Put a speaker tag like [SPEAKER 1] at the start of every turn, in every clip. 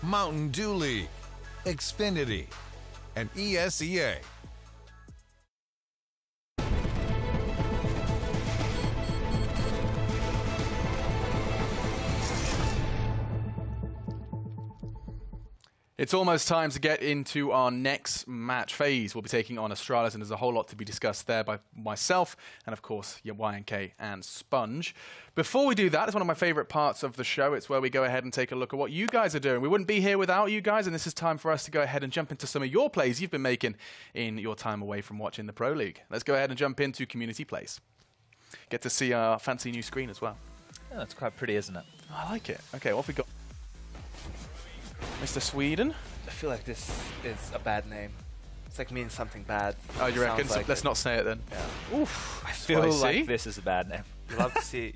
[SPEAKER 1] Mountain Dew League, Xfinity, and ESEA.
[SPEAKER 2] It's almost time to get into our next match. FaZe will be taking on Astralis, and there's a whole lot to be discussed there by myself and, of course, YNK and Sponge. Before we do that, it's one of my favorite parts of the show. It's where we go ahead and take a look at what you guys are doing. We wouldn't be here without you guys, and this is time for us to go ahead and jump into some of your plays you've been making in your time away from watching the Pro League. Let's go ahead and jump into community plays. Get to see our fancy new screen as well.
[SPEAKER 3] Yeah, that's quite pretty, isn't it?
[SPEAKER 2] I like it. Okay, what have we got? Mr. Sweden?
[SPEAKER 4] I feel like this is a bad name. It's like means something bad.
[SPEAKER 2] Oh, you reckon?
[SPEAKER 4] Like
[SPEAKER 2] let's not say it then.
[SPEAKER 4] Yeah.
[SPEAKER 2] Oof.
[SPEAKER 3] I feel like this is a bad name.
[SPEAKER 4] You love to see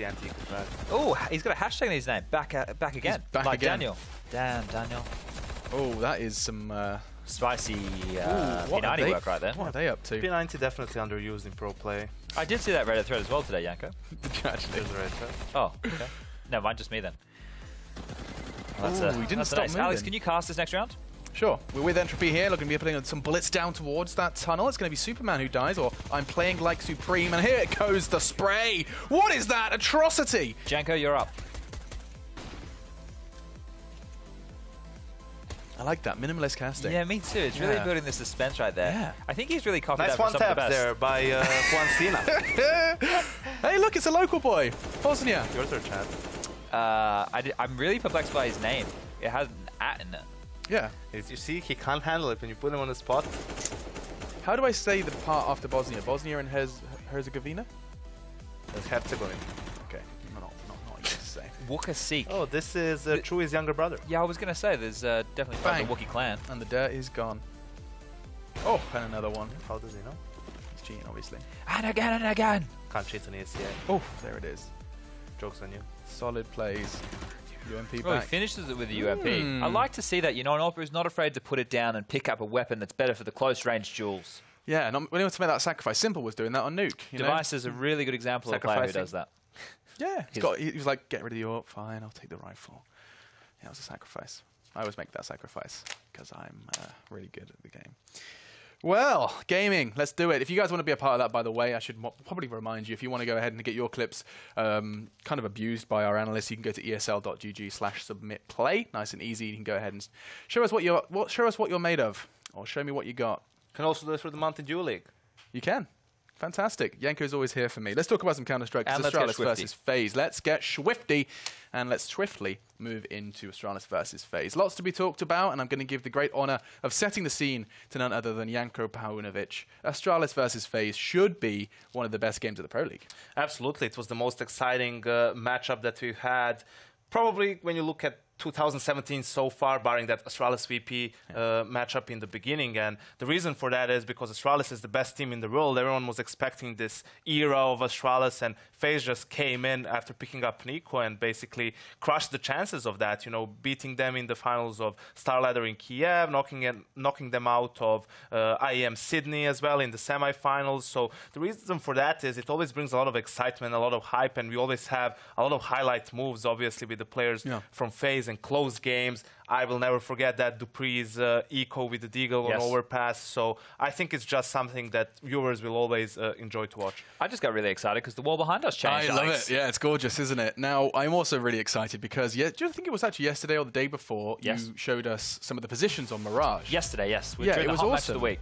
[SPEAKER 4] Antique bad.
[SPEAKER 3] Oh, he's got a hashtag in his name. Back again.
[SPEAKER 2] He's back
[SPEAKER 3] like
[SPEAKER 2] again.
[SPEAKER 3] Daniel. Damn, Daniel.
[SPEAKER 2] Oh, that is some
[SPEAKER 3] spicy
[SPEAKER 2] what
[SPEAKER 3] P90 work right there.
[SPEAKER 2] What are they up to?
[SPEAKER 4] P90 definitely underused in pro play.
[SPEAKER 3] I did see that Reddit thread as well today, Yanko.
[SPEAKER 2] Actually.
[SPEAKER 4] There's a Reddit thread.
[SPEAKER 3] Oh, okay. Never mind, just me then.
[SPEAKER 2] Ooh, we didn't stop moving.
[SPEAKER 3] Alex, can you cast this next round?
[SPEAKER 2] Sure. We're with Entropy here, looking to be putting some bullets down towards that tunnel. It's going to be Superman who dies, or I'm playing like Supreme, and here it goes, the spray! What is that atrocity?
[SPEAKER 3] Janko, you're up.
[SPEAKER 2] I like that, minimalist casting.
[SPEAKER 3] Yeah, me too. It's really building the suspense right there.
[SPEAKER 2] Yeah.
[SPEAKER 3] I think he's really copied
[SPEAKER 4] Nice
[SPEAKER 3] that from
[SPEAKER 4] one
[SPEAKER 3] some of the
[SPEAKER 4] tap
[SPEAKER 3] best.
[SPEAKER 4] there by Juan Cena.
[SPEAKER 2] Hey, look, it's a local boy. Bosnia.
[SPEAKER 4] Your turn, Chad.
[SPEAKER 3] I'm really perplexed by his name. It has an at in it.
[SPEAKER 2] Yeah.
[SPEAKER 4] You see, he can't handle it when you put him on the spot.
[SPEAKER 2] How do I say the part after Bosnia? Bosnia and Herzegovina?
[SPEAKER 4] That's Herzegovina.
[SPEAKER 2] Okay, not easy to say.
[SPEAKER 3] Wukasik.
[SPEAKER 4] Oh, this is Chewy's younger brother.
[SPEAKER 3] Yeah, I was going to say, there's definitely part of the Wookiee clan.
[SPEAKER 2] And the dirt is gone. Oh, and another one.
[SPEAKER 4] How does he know?
[SPEAKER 2] He's cheating, obviously.
[SPEAKER 3] And again and again.
[SPEAKER 4] Can't cheat on ESCA.
[SPEAKER 2] Oh, there it is.
[SPEAKER 4] Joke's on you.
[SPEAKER 2] Solid plays. UMP
[SPEAKER 3] Well,
[SPEAKER 2] back.
[SPEAKER 3] he finishes it with the UMP. I like to see that, an Opera is not afraid to put it down and pick up a weapon that's better for the close-range duels.
[SPEAKER 2] Yeah, and when he wants to make that sacrifice, Simple was doing that on Nuke.
[SPEAKER 3] Device is a really good example of a player who does that.
[SPEAKER 2] Yeah, he was like, get rid of the AWP, fine, I'll take the rifle. Yeah, it was a sacrifice. I always make that sacrifice because I'm really good at the game. Well, gaming, let's do it. If you guys want to be a part of that, by the way, I should probably remind you, if you want to go ahead and get your clips kind of abused by our analysts, you can go to esl.gg/submitplay. Nice and easy. You can go ahead and show us what you're made of, or show me what you got.
[SPEAKER 4] Can also do this for the Mountain Dew League.
[SPEAKER 2] You can. Fantastic. Yanko's always here for me. Let's talk about some Counter-Strike. Astralis versus FaZe. Let's get swifty, and let's swiftly move into Astralis versus FaZe. Lots to be talked about, and I'm going to give the great honor of setting the scene to none other than Janko Paunovic. Astralis versus FaZe should be one of the best games of the Pro League.
[SPEAKER 4] Absolutely. It was the most exciting matchup that we've had. Probably when you look at 2017 so far, barring that Astralis VP matchup in the beginning. And the reason for that is because Astralis is the best team in the world. Everyone was expecting this era of Astralis, and FaZe just came in after picking up Nico and basically crushed the chances of that, beating them in the finals of Star Ladder in Kiev, knocking them out of IEM Sydney as well in the semifinals. So the reason for that is it always brings a lot of excitement, a lot of hype, and we always have a lot of highlight moves, obviously, with the players from FaZe and close games. I will never forget that Dupree's eco with the Deagle on overpass. So I think it's just something that viewers will always enjoy to watch.
[SPEAKER 3] I just got really excited because the wall behind us changed.
[SPEAKER 2] I love it. Yeah, it's gorgeous, isn't it? Now, I'm also really excited because, do you think it was actually yesterday or the day before you showed us some of the positions on Mirage?
[SPEAKER 3] Yesterday, yes.
[SPEAKER 2] Yeah, it was awesome.
[SPEAKER 3] Match of the week.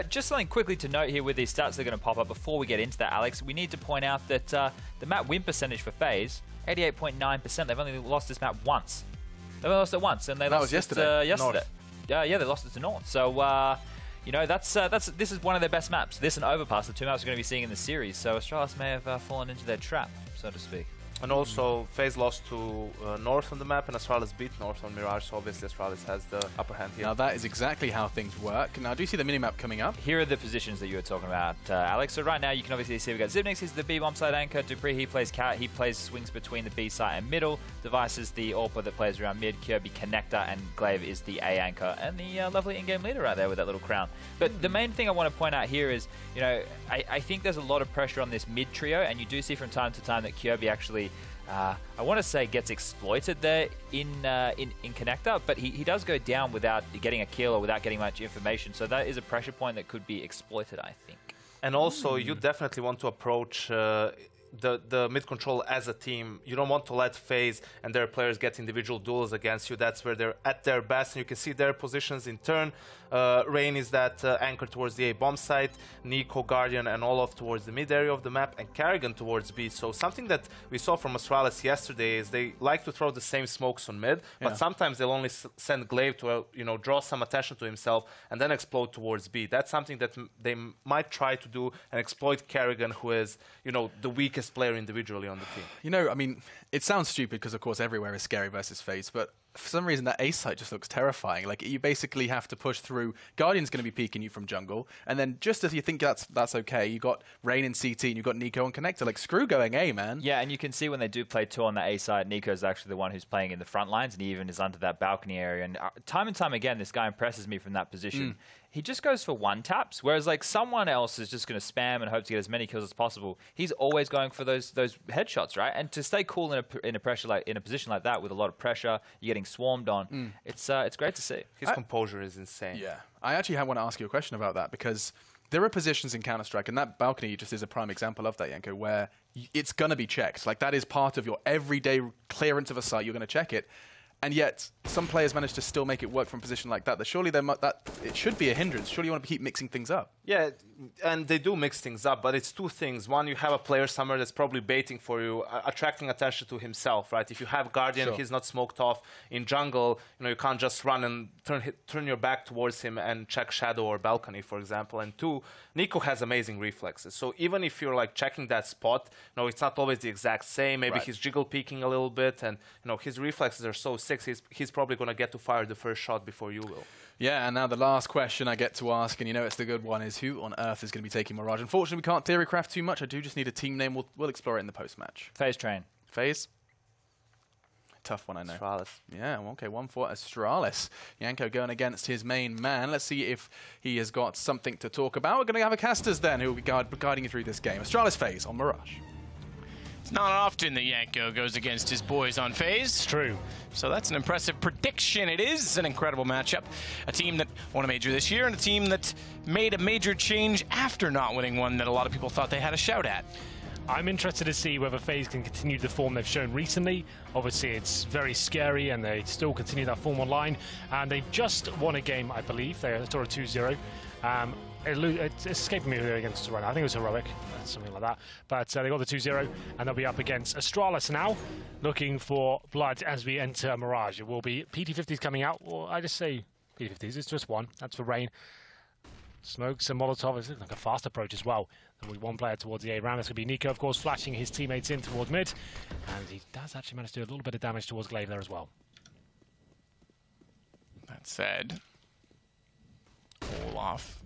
[SPEAKER 3] Just something quickly to note here with these stats that are going to pop up before we get into that, Alex. We need to point out that the map win percentage for FaZe, 88.9%. They've only lost this map once. They only lost it once, and they lost it yesterday. Yeah, they lost it to North. So, this is one of their best maps. This and Overpass, the two maps we're going to be seeing in the series. So Astralis may have fallen into their trap, so to speak.
[SPEAKER 4] And also, FaZe lost to North on the map, and Astralis beat North on Mirage, so obviously Astralis has the upper hand here.
[SPEAKER 2] Now that is exactly how things work. Now, do you see the minimap coming up?
[SPEAKER 3] Here are the positions that you were talking about, Alex. So right now, you can obviously see we've got Zibnix, he's the B-bomb side anchor. Dupree, he plays cat, he plays swings between the B side and middle. Device is the AWPer that plays around mid. Kirby connector, and Glaive is the A anchor. And the lovely in-game leader right there with that little crown. But the main thing I want to point out here is, I think there's a lot of pressure on this mid trio, and you do see from time to time that Kirby actually I want to say gets exploited there in Connector, but he does go down without getting a kill or without getting much information. So that is a pressure point that could be exploited, I think.
[SPEAKER 4] And also, you definitely want to approach the mid control as a team. You don't want to let FaZe and their players get individual duels against you. That's where they're at their best, and you can see their positions in turn. Rain is that anchor towards the A bomb site, Nico, Guardian, and Olaf towards the mid area of the map, and Kerrigan towards B. So something that we saw from Astralis yesterday is they like to throw the same smokes on mid, but sometimes they'll only send Glaive to draw some attention to himself and then explode towards B. That's something that they might try to do and exploit Kerrigan, who is the weakest player individually on the team.
[SPEAKER 2] I mean, it sounds stupid because, of course, everywhere is scary versus FaZe, but for some reason that A site just looks terrifying. Like, you basically have to push through. Guardian's going to be peeking you from jungle, and then just as you think that's okay, you got Rain and CT, and you've got Nico and Connector. Like, screw going A, man.
[SPEAKER 3] Yeah, and you can see when they do play two on the A side, Nico's actually the one who's playing in the front lines, and he even is under that balcony area. And time and time again, this guy impresses me from that position. He just goes for one taps, whereas like someone else is just going to spam and hope to get as many kills as possible. He's always going for those headshots, right? And to stay cool in a position like that with a lot of pressure, you're getting swarmed on. It's great to see.
[SPEAKER 4] His composure is insane.
[SPEAKER 2] Yeah, I actually want to ask you a question about that, because there are positions in Counter-Strike, and that balcony just is a prime example of that, Yanko, where it's going to be checked. Like, that is part of your everyday clearance of a site. You're going to check it. And yet, some players manage to still make it work from a position like that. Surely it should be a hindrance. Surely you want to keep mixing things up.
[SPEAKER 4] Yeah, and they do mix things up, but it's two things. One, you have a player somewhere that's probably baiting for you, attracting attention to himself, right? If you have Guardian, he's not smoked off in jungle, you can't just run and turn your back towards him and check Shadow or Balcony, for example. And two, Nico has amazing reflexes. So even if you're like checking that spot, it's not always the exact same. Maybe he's jiggle peeking a little bit, and his reflexes are so sick. He's probably going to get to fire the first shot before you will.
[SPEAKER 2] Yeah, and now the last question I get to ask, and it's the good one, is who on earth is going to be taking Mirage? Unfortunately, we can't theorycraft too much. I do just need a team name. We'll explore it in the post-match.
[SPEAKER 3] FaZe Train.
[SPEAKER 2] FaZe? Tough one, I know.
[SPEAKER 4] Astralis.
[SPEAKER 2] Yeah, okay, one for Astralis. Yanko going against his main man. Let's see if he has got something to talk about. We're going to have a casters then who will be guiding you through this game. Astralis FaZe on Mirage.
[SPEAKER 5] It's not often that Yanko goes against his boys on FaZe. It's true. So that's an impressive prediction. It is an incredible matchup. A team that won a major this year and a team that made a major change after not winning one that a lot of people thought they had a shout at.
[SPEAKER 6] I'm interested to see whether FaZe can continue the form they've shown recently. Obviously, it's very scary, and they still continue that form online. And they've just won a game, I believe. They scored a 2-0. It's escaping me against Toronto. I think it was Heroic, something like that. But they got the 2-0, and they'll be up against Astralis now, looking for blood as we enter Mirage. It will be PT50s coming out. Well, I just say PT50s. It's just one. That's for Rain. Smokes and Molotov. It's like a fast approach as well. There'll be one player towards the A round. That's going to be Nico, of course, flashing his teammates in towards mid. And he does actually manage to do a little bit of damage towards Glaive there as well.
[SPEAKER 5] That said, Olaf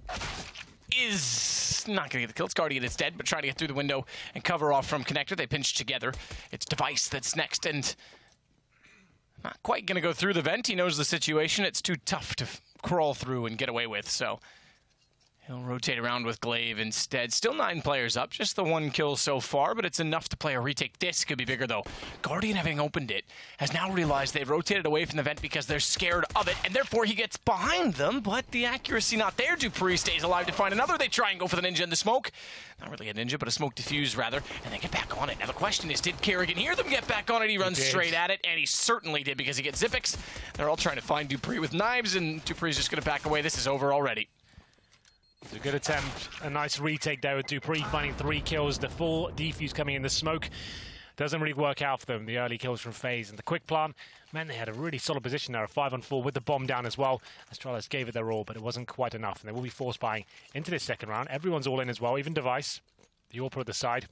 [SPEAKER 5] is not going to get the kill. It's Guardian, it's dead, but trying to get through the window and cover off from Connector. They pinch together. It's Device that's next, and not quite going to go through the vent. He knows the situation. It's too tough to crawl through and get away with, so he'll rotate around with Glaive instead. Still 9 players up, just the 1 kill so far, but it's enough to play a retake. This could be bigger, though. Guardian, having opened it, has now realized they've rotated away from the vent because they're scared of it, and therefore he gets behind them, but the accuracy not there. Dupree stays alive to find another. They try and go for the ninja in the smoke. Not really a ninja, but a smoke diffuse, rather, and they get back on it. Now the question is, did Kerrigan hear them get back on it? He runs straight at it, and he certainly did because he gets Zippix. They're all trying to find Dupree with knives, and Dupree's just going to back away. This is over already.
[SPEAKER 6] It's a good attempt. A nice retake there with Dupree finding 3 kills. The full defuse coming in the smoke doesn't really work out for them. The early kills from FaZe and the quick plant. Man, they had a really solid position there, a 5-on-4 with the bomb down as well. Astralis gave it their all, but it wasn't quite enough. And they will be force buying into this second round. Everyone's all in as well, even Device. The AWP at the side.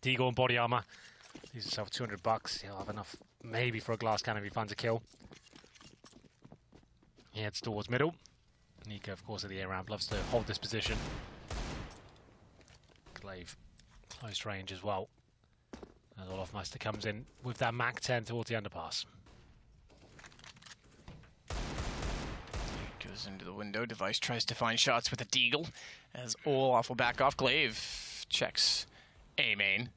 [SPEAKER 6] Deagle and body armor. Leaves himself $200. He'll have enough maybe for a glass cannon if he finds a kill. He heads towards middle. Nico, of course, at the air ramp, loves to hold this position. Glaive, close range as well. As Olaf Meister comes in with that Mach 10 towards the underpass.
[SPEAKER 5] Goes into the window. Device tries to find shots with a Deagle as Olaf will back off. Glaive checks A main.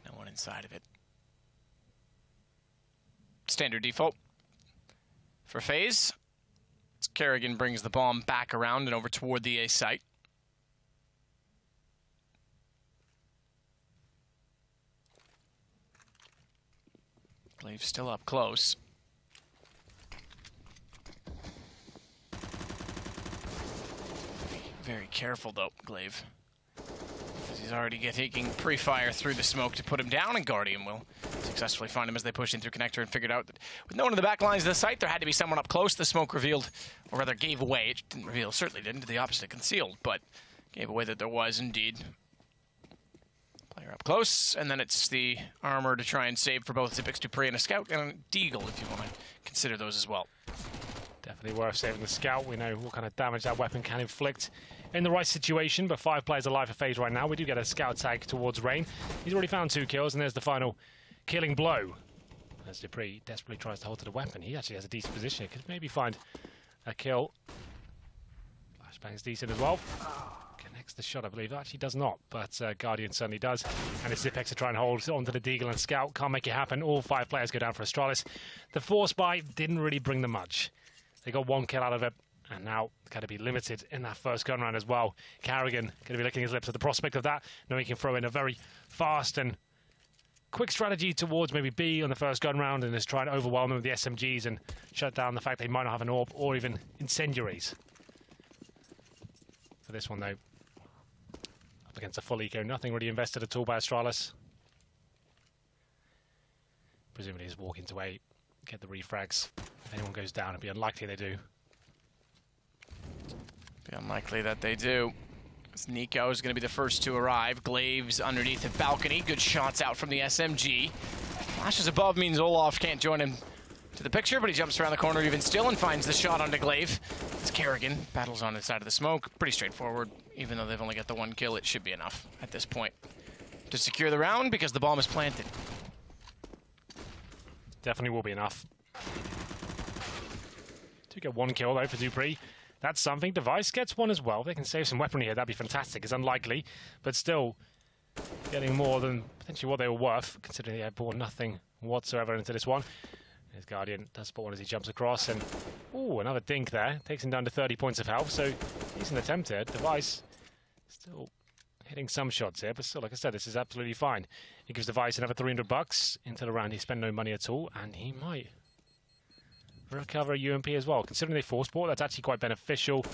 [SPEAKER 5] No one inside of it. standard default. For FaZe, Kerrigan brings the bomb back around and over toward the A site. Glaive still up close. Very careful though, Glaive. Because he's already taking pre-fire through the smoke to put him down, and Guardian will successfully find him as they push in through connector and figured out that with no one in the back lines of the site, there had to be someone up close. The smoke revealed, or rather gave away, it didn't reveal, certainly didn't, the opposite, concealed, but gave away that there was indeed player up close, and then it's the armor to try and save for both Xyp9x, Dupree, and a scout, and a deagle if you want to consider those as well.
[SPEAKER 6] Definitely worth saving the scout. We know what kind of damage that weapon can inflict in the right situation, but 5 players alive for FaZe right now. We do get a scout tag towards Rain. He's already found 2 kills, and there's the final killing blow. As Dupree desperately tries to hold to the weapon, he actually has a decent position. He could maybe find a kill. Flashbang's decent as well. Connects the shot, I believe. Actually does not, but Guardian certainly does. And it's Xyp9x to try and hold onto the deagle, and scout can't make it happen. All 5 players go down for Astralis. The force buy didn't really bring them much. They got 1 kill out of it, and now going to be limited in that first gun round as well. Kerrigan going to be licking his lips at the prospect of that. Now he can throw in a very fast and quick strategy towards maybe B on the first gun round and just try to overwhelm them with the SMGs and shut down the fact they might not have an AWP or even incendiaries. For this one, though, up against a full eco, nothing really invested at all by Astralis. Presumably he's walking to A, get the refrags. If anyone goes down, it'd be unlikely they do.
[SPEAKER 5] Be unlikely that they do. Nico is going to be the first to arrive. Glaive's underneath the balcony. Good shots out from the SMG. Flashes above means Olaf can't join him to the picture, but he jumps around the corner even still and finds the shot onto Glaive. As Kerrigan battles on the side of the smoke. Pretty straightforward. Even though they've only got the 1 kill, it should be enough at this point to secure the round because the bomb is planted.
[SPEAKER 6] Definitely will be enough. To get 1 kill though for Dupree. That's something. Device gets 1 as well. They can save some weaponry here. That'd be fantastic. It's unlikely, but still getting more than potentially what they were worth, considering they had brought nothing whatsoever into this one. His Guardian does spot 1 as he jumps across, and ooh, another dink there. Takes him down to 30 points of health, so decent attempt here. Device still hitting some shots here, but still, like I said, this is absolutely fine. He gives Device another $300 into the round. He spent no money at all, and he might recover a UMP as well. Considering they force bought, that's actually quite beneficial.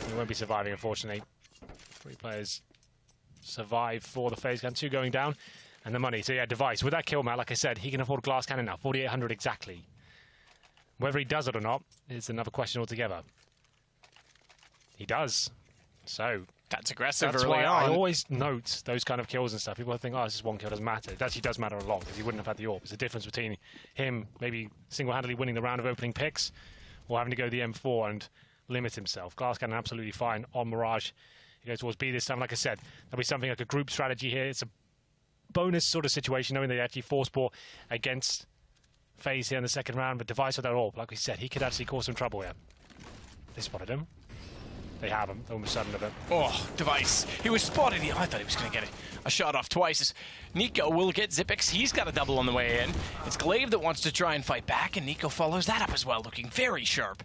[SPEAKER 6] He won't be surviving, unfortunately. 3 players survive for the FaZe gun, 2 going down, and the money. So yeah, Device, with that kill, Matt, like I said, he can afford a glass cannon now, 4,800 exactly. Whether he does it or not is another question altogether. He does. So
[SPEAKER 5] that's aggressive
[SPEAKER 6] that's
[SPEAKER 5] early
[SPEAKER 6] why
[SPEAKER 5] on.
[SPEAKER 6] I always note those kind of kills and stuff. People think, oh, this is 1 kill, doesn't matter. It actually does matter a lot because he wouldn't have had the AWP. There's a difference between him maybe single-handedly winning the round of opening picks or having to go the M4 and limit himself. Glass cannon absolutely fine on Mirage. He goes towards B this time. Like I said, there'll be something like a group strategy here. It's a bonus sort of situation, knowing they actually force bought against FaZe here in the second round, but Device with their AWP, like we said, he could actually cause some trouble here. They spotted him. They have him, almost sudden of it.
[SPEAKER 5] Oh, Device. He was spotted. I thought he was going to get a shot off twice. As Nico will get Xyp9x. He's got a double on the way in. It's Glaive that wants to try and fight back, and Nico follows that up as well, looking very sharp.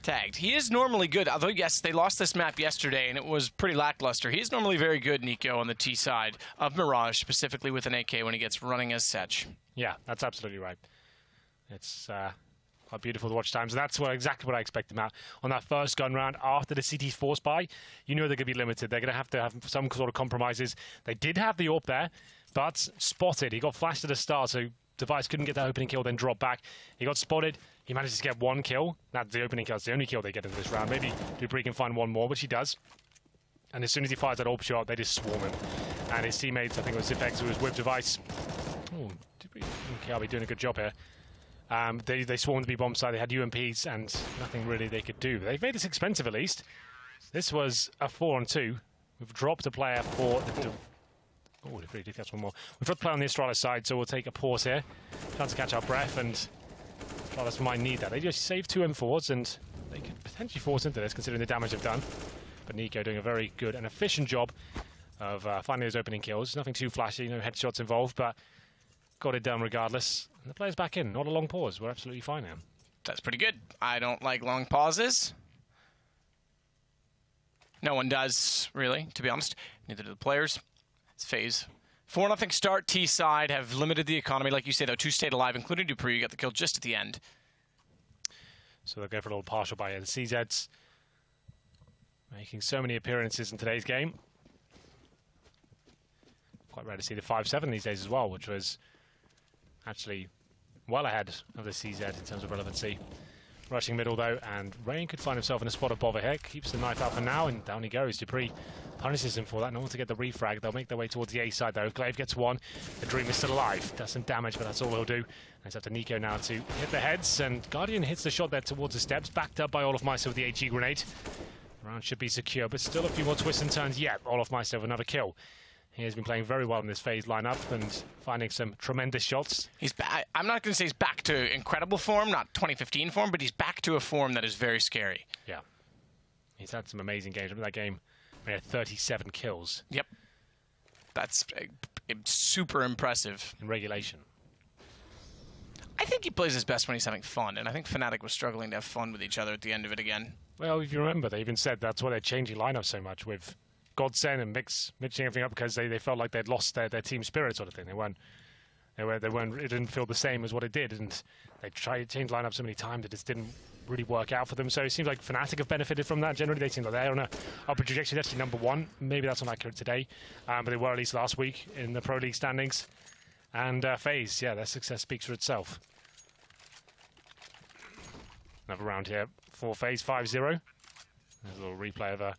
[SPEAKER 5] Tagged. He is normally good, although, yes, they lost this map yesterday, and it was pretty lackluster. He is normally very good, Nico, on the T side of Mirage, specifically with an AK when he gets running as such.
[SPEAKER 6] Yeah, that's absolutely right. It's quite beautiful to watch times. That's exactly what I expected, Matt. On that first gun round, after the CT's force buy, you know they're going to be limited. They're going to have some sort of compromises. They did have the AWP there, but spotted. He got flashed at the start, so Device couldn't get that opening kill, then drop back. He got spotted. He managed to get 1 kill. That's the opening kill. That's the only kill they get in this round. Maybe Dupree can find 1 more, which he does. And as soon as he fires that AWP shot, they just swarm him. And his teammates, I think it was Xyp9x, who was with Device. Oh, Dupree. Okay, I'll be doing a good job here. They swarmed the B bomb side. They had UMPs and nothing really they could do. They've made this expensive at least. This was a 4-on-2. We've dropped a player for the... Oh, Dupree did catch 1 more. We've dropped a player on the Astralis side, so we'll take a pause here. Trying to catch our breath, and Astralis might need that. They just saved 2 M4s, and they could potentially force into this, considering the damage they've done. But Nico doing a very good and efficient job of finding those opening kills. Nothing too flashy, no headshots involved, but got it done regardless. And the player's back in. Not a long pause. We're absolutely fine now.
[SPEAKER 5] That's pretty good. I don't like long pauses. No one does, really, to be honest. Neither do the players. It's FaZe. 4-0 start. T side have limited the economy. Like you say, though, 2 stayed alive, including Dupree. You got the kill just at the end.
[SPEAKER 6] So they'll go for a little partial buy here. The CZs making so many appearances in today's game. Quite rare to see the 5-7 these days as well, which was actually well ahead of the CZ in terms of relevancy. Rushing middle, though, and Rain could find himself in a spot above a hit. Keeps the knife out for now, and down he goes. Dupree punishes him for that. No one to get the refrag. They'll make their way towards the A side, though. Glaive gets one. The Dream is still alive. Does some damage, but that's all he'll do. And it's up to Nico now to hit the heads, and Guardian hits the shot there towards the steps, backed up by Olofmeister with the HE grenade. Round should be secure, but still a few more twists and turns. Yeah, Olofmeister with another kill. He has been playing very well in this FaZe lineup and finding some tremendous shots.
[SPEAKER 5] He's I'm not going to say he's back to incredible form, not 2015 form, but he's back to a form that is very scary.
[SPEAKER 6] Yeah. He's had some amazing games. Remember that game? He had 37 kills.
[SPEAKER 5] Yep. That's super impressive.
[SPEAKER 6] In regulation.
[SPEAKER 5] I think he plays his best when he's having fun, and I think Fnatic was struggling to have fun with each other at the end of it again.
[SPEAKER 6] Well, if you remember, they even said that's why they're changing lineups so much with Godsend and mixing everything up because they felt like they'd lost their team spirit sort of thing. It didn't feel the same as what it did, and they tried to change lineups so many times it just didn't really work out for them. So it seems like Fnatic have benefited from that. Generally, they seem like they're on a upper trajectory. They're actually #1. Maybe that's not accurate today, but they were at least last week in the Pro League standings. And FaZe, yeah, their success speaks for itself. Another round here for FaZe, 5-0. There's a little replay of a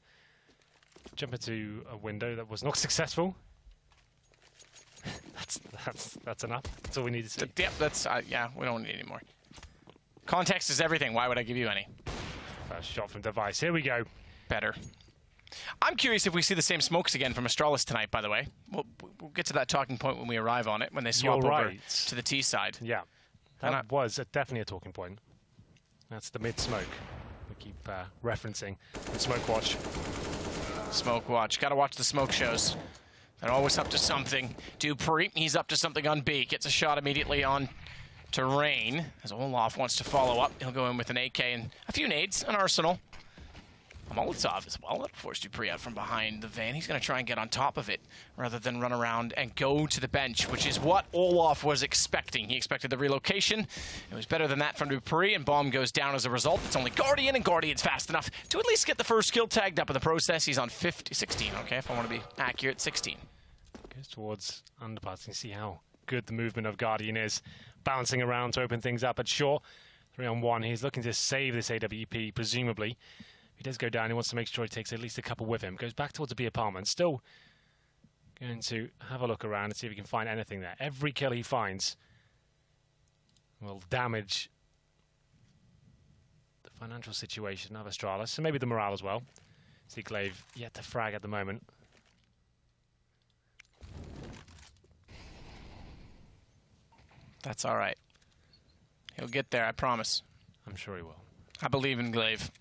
[SPEAKER 6] jump into a window that was not successful. that's enough. That's all we need to see.
[SPEAKER 5] Yep, that's yeah. We don't need any more. Context is everything. Why would I give you any?
[SPEAKER 6] First shot from Device. Here we go.
[SPEAKER 5] Better. I'm curious if we see the same smokes again from Astralis tonight. By the way, we'll get to that talking point when we arrive on it. When they swap over to the T side.
[SPEAKER 6] Yeah, that was definitely a talking point. That's the mid smoke. We keep referencing the smoke watch.
[SPEAKER 5] Smoke watch. Got to watch the smoke shows. They're always up to something. Dupree, he's up to something on B. Gets a shot immediately on to Rain. As Olaf wants to follow up, he'll go in with an AK and a few nades, an arsenal. Molotov as well. That'll force Dupree out from behind the van. He's going to try and get on top of it rather than run around and go to the bench, which is what Olaf was expecting. He expected the relocation. It was better than that from Dupree, and Bomb goes down as a result. It's only Guardian, and Guardian's fast enough to at least get the first kill tagged up in the process. He's on 16, okay, if I want to be accurate, 16.
[SPEAKER 6] Goes towards underparts. You can see how good the movement of Guardian is. Bouncing around to open things up at shore. 3-on-1. He's looking to save this AWP, presumably. He does go down. He wants to make sure he takes at least a couple with him. Goes back towards the B apartment. Still going to have a look around and see if he can find anything there. Every kill he finds will damage the financial situation of Astralis, and maybe the morale as well. See Glaive yet to frag at the moment.
[SPEAKER 5] That's all right. He'll get there, I promise.
[SPEAKER 6] I'm sure he will.
[SPEAKER 5] I believe in Glaive.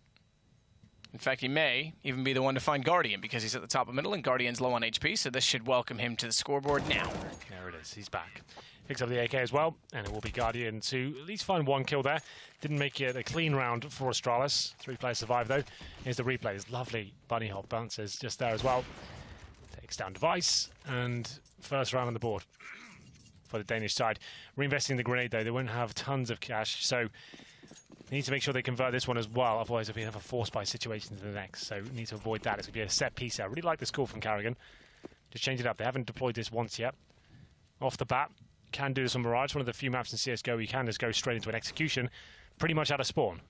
[SPEAKER 5] In fact, he may even be the one to find Guardian because he's at the top of middle and Guardian's low on HP, so this should welcome him to the scoreboard now.
[SPEAKER 6] There it is. He's back. Picks up the AK as well, and it will be Guardian to at least find one kill there. Didn't make it a clean round for Astralis. 3 players survived, though. Here's the replay. His lovely bunny hop bounces just there as well. Takes down Device, and first round on the board for the Danish side. Reinvesting the grenade, though. They won't have tons of cash, so they need to make sure they convert this one as well, otherwise it'll be a force buy situation to the next. So we need to avoid that. It's going to be a set piece. I really like this call from Carrigan. Just change it up. They haven't deployed this once yet. Off the bat, can do this on Mirage. One of the few maps in CSGO you can just go straight into an execution, pretty much out of spawn.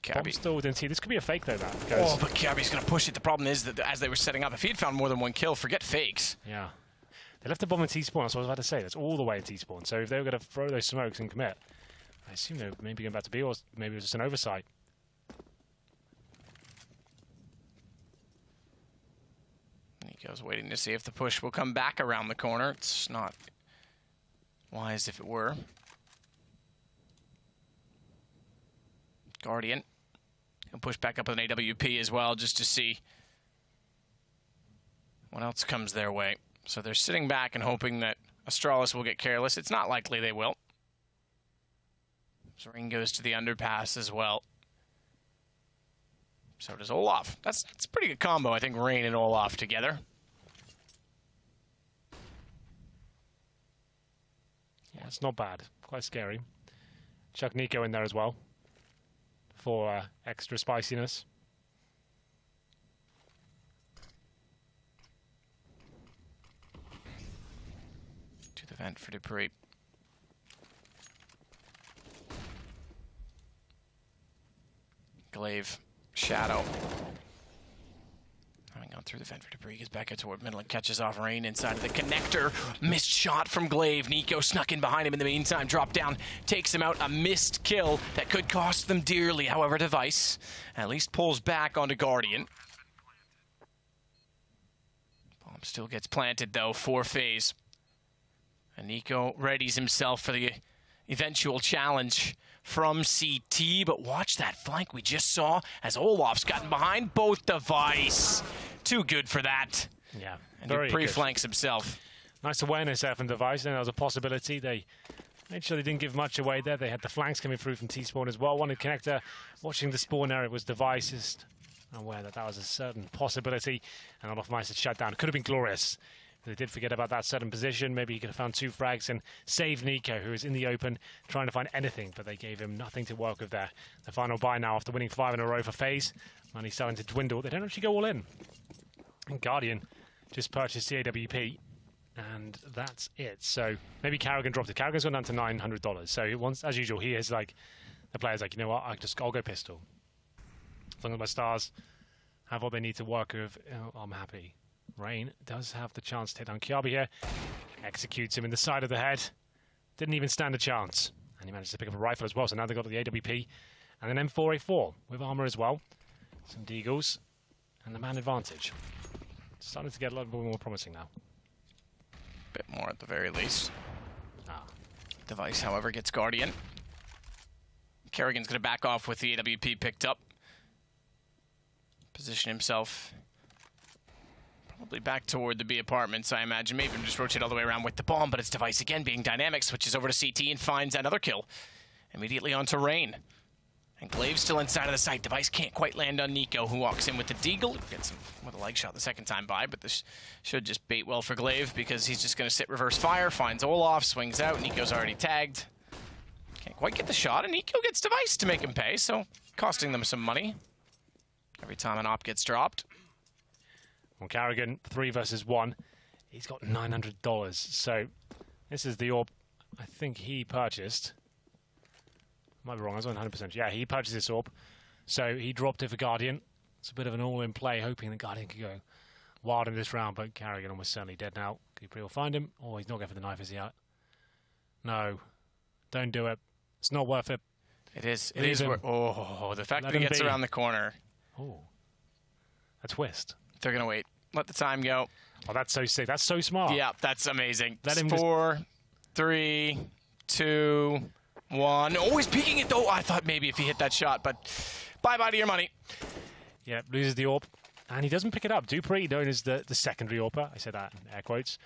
[SPEAKER 5] Cabby
[SPEAKER 6] still within T. This could be a fake, though, that.
[SPEAKER 5] Oh, but Cabby's going to push it. The problem is that as they were setting up, if he'd found more than one kill, forget fakes.
[SPEAKER 6] Yeah. They left the bomb in T-spawn. That's what I was about to say. That's all the way in T-spawn. So if they were going to throw those smokes and commit, I assume they were maybe going back to B, or maybe it was just an oversight.
[SPEAKER 5] Nico's waiting to see if the push will come back around the corner. It's not wise if it were. Guardian. He'll push back up with an AWP as well, just to see what else comes their way. So they're sitting back and hoping that Astralis will get careless. It's not likely they will. So Rain goes to the underpass as well. So does Olaf. That's a pretty good combo, I think, Rain and Olaf together.
[SPEAKER 6] Yeah, it's not bad. Quite scary. Chuck Nico in there as well for extra spiciness.
[SPEAKER 5] To the vent for Dupree. Glaive. Shadow. Having gone through the vent for Dupree, gets back out toward middle and catches off Rain inside of the connector. Missed shot from Glaive. Nico snuck in behind him in the meantime. Drop down, takes him out. A missed kill that could cost them dearly. However, Device at least pulls back onto Guardian. Bomb still gets planted, though, for FaZe. And Nico readies himself for the eventual challenge from CT, but watch that flank we just saw as Olaf's gotten behind both. Device. Too good for that.
[SPEAKER 6] Yeah,
[SPEAKER 5] and Dupree flanks himself.
[SPEAKER 6] Nice awareness there from Device, and that was a possibility. They made sure they didn't give much away there. They had the flanks coming through from T-Spawn as well. One connector, watching the spawn area was Device, just aware that that was a certain possibility, and Olaf Meister shut down. It could have been glorious. They did forget about that certain position. Maybe he could have found 2 frags and saved Nico, who is in the open, trying to find anything, but they gave him nothing to work with there. The final buy now after winning 5 in a row for FaZe. Money starting to dwindle. They don't actually go all in. And Guardian just purchased the AWP, and that's it. So maybe Carrigan dropped it. Carrigan's gone down to $900. So once, as usual, he is like, the player's like, you know what, I'll go pistol. As long as my stars have what they need to work with, I'm happy. Rain does have the chance to hit on Kiabi here. Executes him in the side of the head. Didn't even stand a chance. And he managed to pick up a rifle as well, so now they've got the AWP. And an M4A4 with armor as well. Some Deagles. And the man advantage. Starting to get a lot more promising now.
[SPEAKER 5] Bit more at the very least. Device, however, gets Guardian. Kerrigan's going to back off with the AWP picked up. Position himself probably back toward the B apartments, I imagine. Maybe just rotate all the way around with the bomb, but it's Device again being dynamic. Switches over to CT and finds another kill. Immediately onto Rain. And Glaive's still inside of the site. Device can't quite land on Nico, who walks in with the Deagle. Gets him with a leg shot the second time by, but this should just bait well for Glaive because he's just going to sit reverse fire, finds Olaf, swings out. Nico's already tagged. Can't quite get the shot, and Nico gets Device to make him pay, so costing them some money every time an op gets dropped.
[SPEAKER 6] Well, Carrigan, 3 versus 1. He's got $900. So this is the orb I think he purchased. Might be wrong, I was on 100%. Yeah, he purchased this orb. So he dropped it for Guardian. It's a bit of an all-in play, hoping that Guardian could go wild in this round, but Carrigan almost certainly dead now. Dupree will find him. Oh, he's not going for the knife, is he out? No. Don't do it. It's not worth it.
[SPEAKER 5] It is. It is. Oh, the fact that he gets around the corner.
[SPEAKER 6] Oh. A twist.
[SPEAKER 5] They're going to wait. Let the time go.
[SPEAKER 6] Oh, that's so sick. That's so smart.
[SPEAKER 5] Yeah, that's amazing.
[SPEAKER 6] Let him
[SPEAKER 5] 4, 3, 2, 1. Oh, he's peeking it, though. I thought maybe if he hit that shot, but bye-bye to your money.
[SPEAKER 6] Yeah, loses the orb. And he doesn't pick it up. Dupree, known as the secondary AWPer, I said that in air quotes,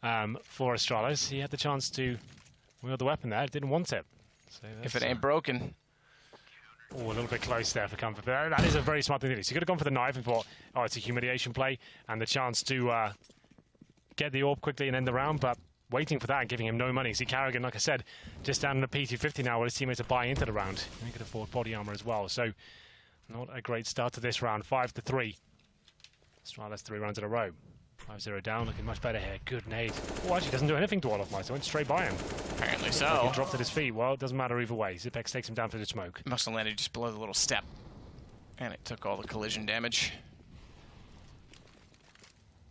[SPEAKER 6] for Astralis. He had the chance to wield the weapon there. Didn't want it. So
[SPEAKER 5] if it ain't broken.
[SPEAKER 6] Oh, a little bit close there for comfort. That is a very smart thing to do. So he could have gone for the knife and thought, oh, it's a humiliation play, and the chance to get the orb quickly and end the round, but waiting for that and giving him no money. See, Carrigan, like I said, just down in a P250 now, while his teammates are buying into the round. He could afford body armor as well. So not a great start to this round. 5-3. Astralis 3 rounds in a row. 5-0 down, looking much better here. Good nade. Oh, actually doesn't do anything to Olaf Meister. Went straight by him.
[SPEAKER 5] Apparently so.
[SPEAKER 6] He dropped at his feet. Well, it doesn't matter either way. Zipex takes him down through the smoke.
[SPEAKER 5] Must have landed just below the little step. And it took all the collision damage.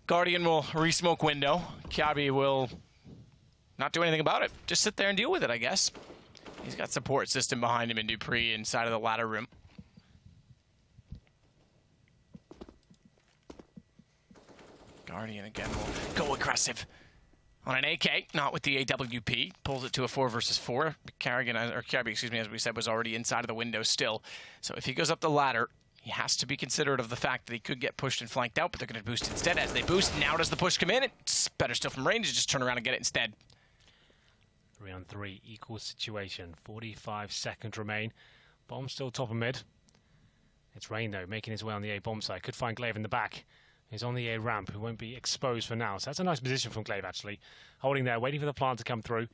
[SPEAKER 5] Guardian will re-smoke window. Kiabi will not do anything about it. Just sit there and deal with it, I guess. He's got support system behind him in Dupree inside of the ladder room. Guardian again will go aggressive on an AK, not with the AWP. Pulls it to a 4 versus 4. Carrigan, or Kiabi, excuse me, as we said, was already inside of the window still. So if he goes up the ladder, he has to be considerate of the fact that he could get pushed and flanked out, but they're going to boost instead. As they boost, now does the push come in? It's better still from range to just turn around and get it instead.
[SPEAKER 6] 3-on-3, equal situation. 45 seconds remain. Bomb still top of mid. It's Rain, though, making his way on the A bomb side. Could find Glaive in the back. He's on the A ramp, who won't be exposed for now. So that's a nice position from Glaive, actually. Holding there, waiting for the plant to come through.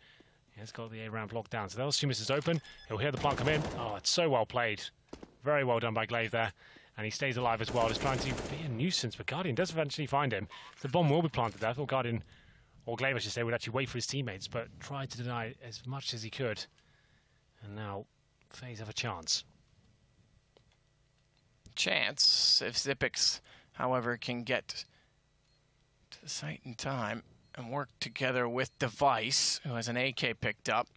[SPEAKER 6] He's got the A ramp locked down. So they'll assume this is open. He'll hear the plant come in. Oh, it's so well played. Very well done by Glaive there. And he stays alive as well. Just trying to be a nuisance, but Guardian does eventually find him. The bomb will be planted there. Or Guardian, or Glaive, I should say, would actually wait for his teammates, but tried to deny as much as he could. And now, FaZe have a chance.
[SPEAKER 5] Chance if Xyp9x, however, can get to the site in time and work together with Device, who has an AK picked up.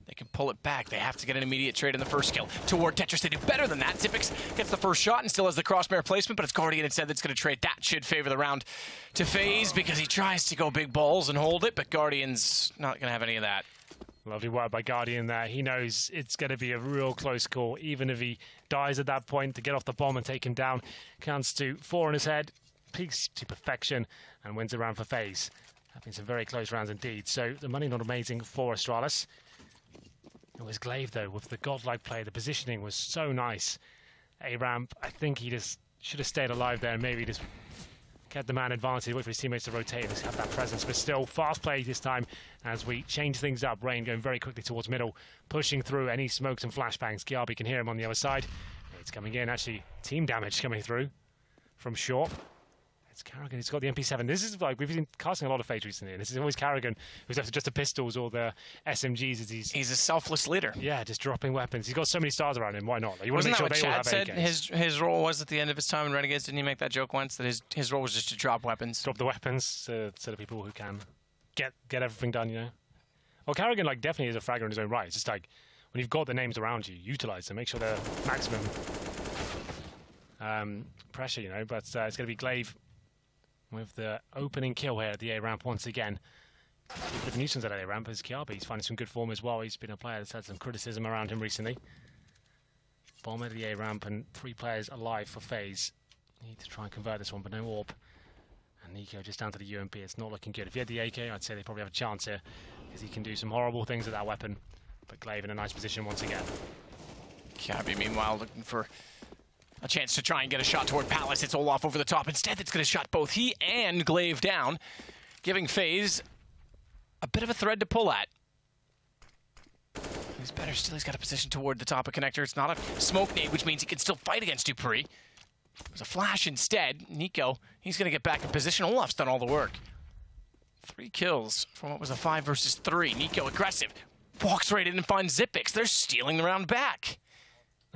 [SPEAKER 5] They can pull it back. They have to get an immediate trade in the first kill. Toward Tetris, they do better than that. Xyp9x gets the first shot and still has the crossbear placement, but it's Guardian instead that's going to trade. That should favor the round to FaZe because he tries to go big balls and hold it, but Guardian's not going to have any of that.
[SPEAKER 6] Lovely work by Guardian there. He knows it's going to be a real close call, even if he dies at that point, to get off the bomb and take him down. Counts to 4 on his head, peaks to perfection, and wins the round for FaZe. Having some very close rounds indeed. So the money not amazing for Astralis. It was Glaive, though, with the godlike play. The positioning was so nice. A-ramp, I think he just should have stayed alive there and maybe just kept the man advantage, wait for his teammates to rotate and just have that presence. But still, fast play this time as we change things up. Rain going very quickly towards middle, pushing through any smokes and flashbangs. Giabi can hear him on the other side. It's coming in, actually, team damage coming through from short. It's Karrigan, he's got the MP7. This is like, we've been casting a lot of FaZe recently, and this is always Karrigan who's after just the pistols or the SMGs as
[SPEAKER 5] he's a selfless leader.
[SPEAKER 6] Yeah, just dropping weapons. He's got so many stars around him, why not? Like, you want to make sure they all have AKs.
[SPEAKER 5] His role was at the end of his time in Renegades? Didn't he make that joke once, that his role was just to drop weapons?
[SPEAKER 6] Drop the weapons so the people who can get everything done, you know? Well, Karrigan like definitely is a fragger in his own right. It's just like, when you've got the names around you, utilize them, make sure they're maximum pressure, you know? But it's going to be Glaive with the opening kill here at the A-ramp once again. A bit of a nuisance at A-ramp is Giabi. He's finding some good form as well. He's been a player that's had some criticism around him recently. Bomb at the A-ramp and 3 players alive for FaZe. Need to try and convert this one, but no AWP. And Nico just down to the UMP. It's not looking good. If he had the AK, I'd say they probably have a chance here, because he can do some horrible things with that weapon. But Glaive in a nice position once again.
[SPEAKER 5] Giabi, meanwhile, looking for a chance to try and get a shot toward Palace. It's Olaf over the top. Instead, it's going to shut both he and Glaive down, giving FaZe a bit of a thread to pull at. He's better still. He's got a position toward the top of connector. It's not a smoke nade, which means he can still fight against Dupree. There's a flash instead. Nico, he's going to get back in position. Olaf's done all the work. 3 kills from what was a 5 versus 3. Nico aggressive. Walks right in and finds Xyp9x. They're stealing the round back.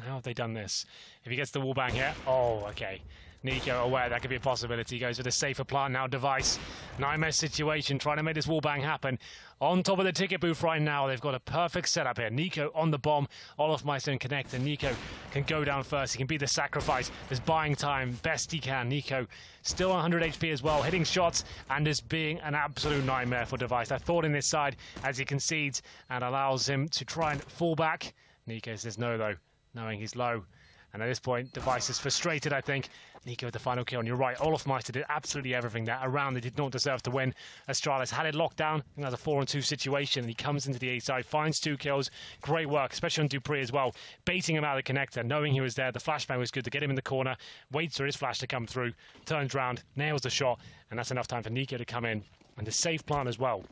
[SPEAKER 6] How have they done this? If he gets the wall bang here, oh, okay. Nico aware that could be a possibility. Goes with a safer plant now. Device, nightmare situation, trying to make this wall bang happen. On top of the ticket booth right now, they've got a perfect setup here. Nico on the bomb, Olafmeister and Connect, and Nico can go down first. He can be the sacrifice. There's buying time, best he can. Nico still 100 HP as well, hitting shots and just being an absolute nightmare for Device. I thought in this side as he concedes and allows him to try and fall back. Nico says no though, knowing he's low. And at this point, Device is frustrated, I think. Nico with the final kill, and you're right, Olafmeister did absolutely everything that around. They did not deserve to win. Astralis had it locked down. I think that's a 4-on-2 situation, and he comes into the A side, finds 2 kills. Great work, especially on Dupree as well. Baiting him out of the connector, knowing he was there. The flashbang was good to get him in the corner. Waits for his flash to come through. Turns round, nails the shot, and that's enough time for Nico to come in. And the safe plan as well,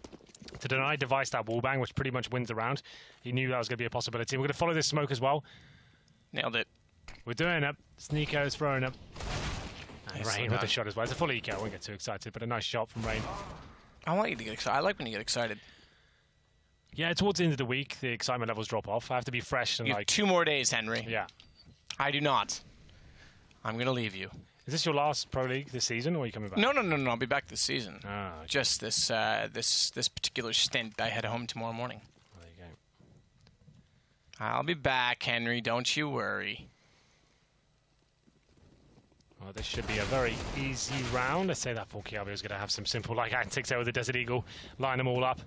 [SPEAKER 6] to deny Device that wallbang, which pretty much wins the round. He knew that was going to be a possibility. We're going to follow this smoke as well.
[SPEAKER 5] Nailed it.
[SPEAKER 6] We're doing it. Nico's throwing it. And Rain with the shot as well. It's a full eco. I won't get too excited, but a nice shot from Rain.
[SPEAKER 5] I want you to get excited. I like when you get excited.
[SPEAKER 6] Yeah, towards the end of the week, the excitement levels drop off. I have to be fresh and
[SPEAKER 5] you have 2 more days, Henry.
[SPEAKER 6] Yeah.
[SPEAKER 5] I do not. I'm going to leave you.
[SPEAKER 6] Is this your last Pro League this season, or are you coming back?
[SPEAKER 5] No. I'll be back this season.
[SPEAKER 6] Ah, okay.
[SPEAKER 5] Just this particular stint. I head home tomorrow morning.
[SPEAKER 6] There you go.
[SPEAKER 5] I'll be back, Henry. Don't you worry.
[SPEAKER 6] Well, this should be a very easy round. I say that for Giabi was going to have some simple like antics there with the Desert Eagle. Line them all up.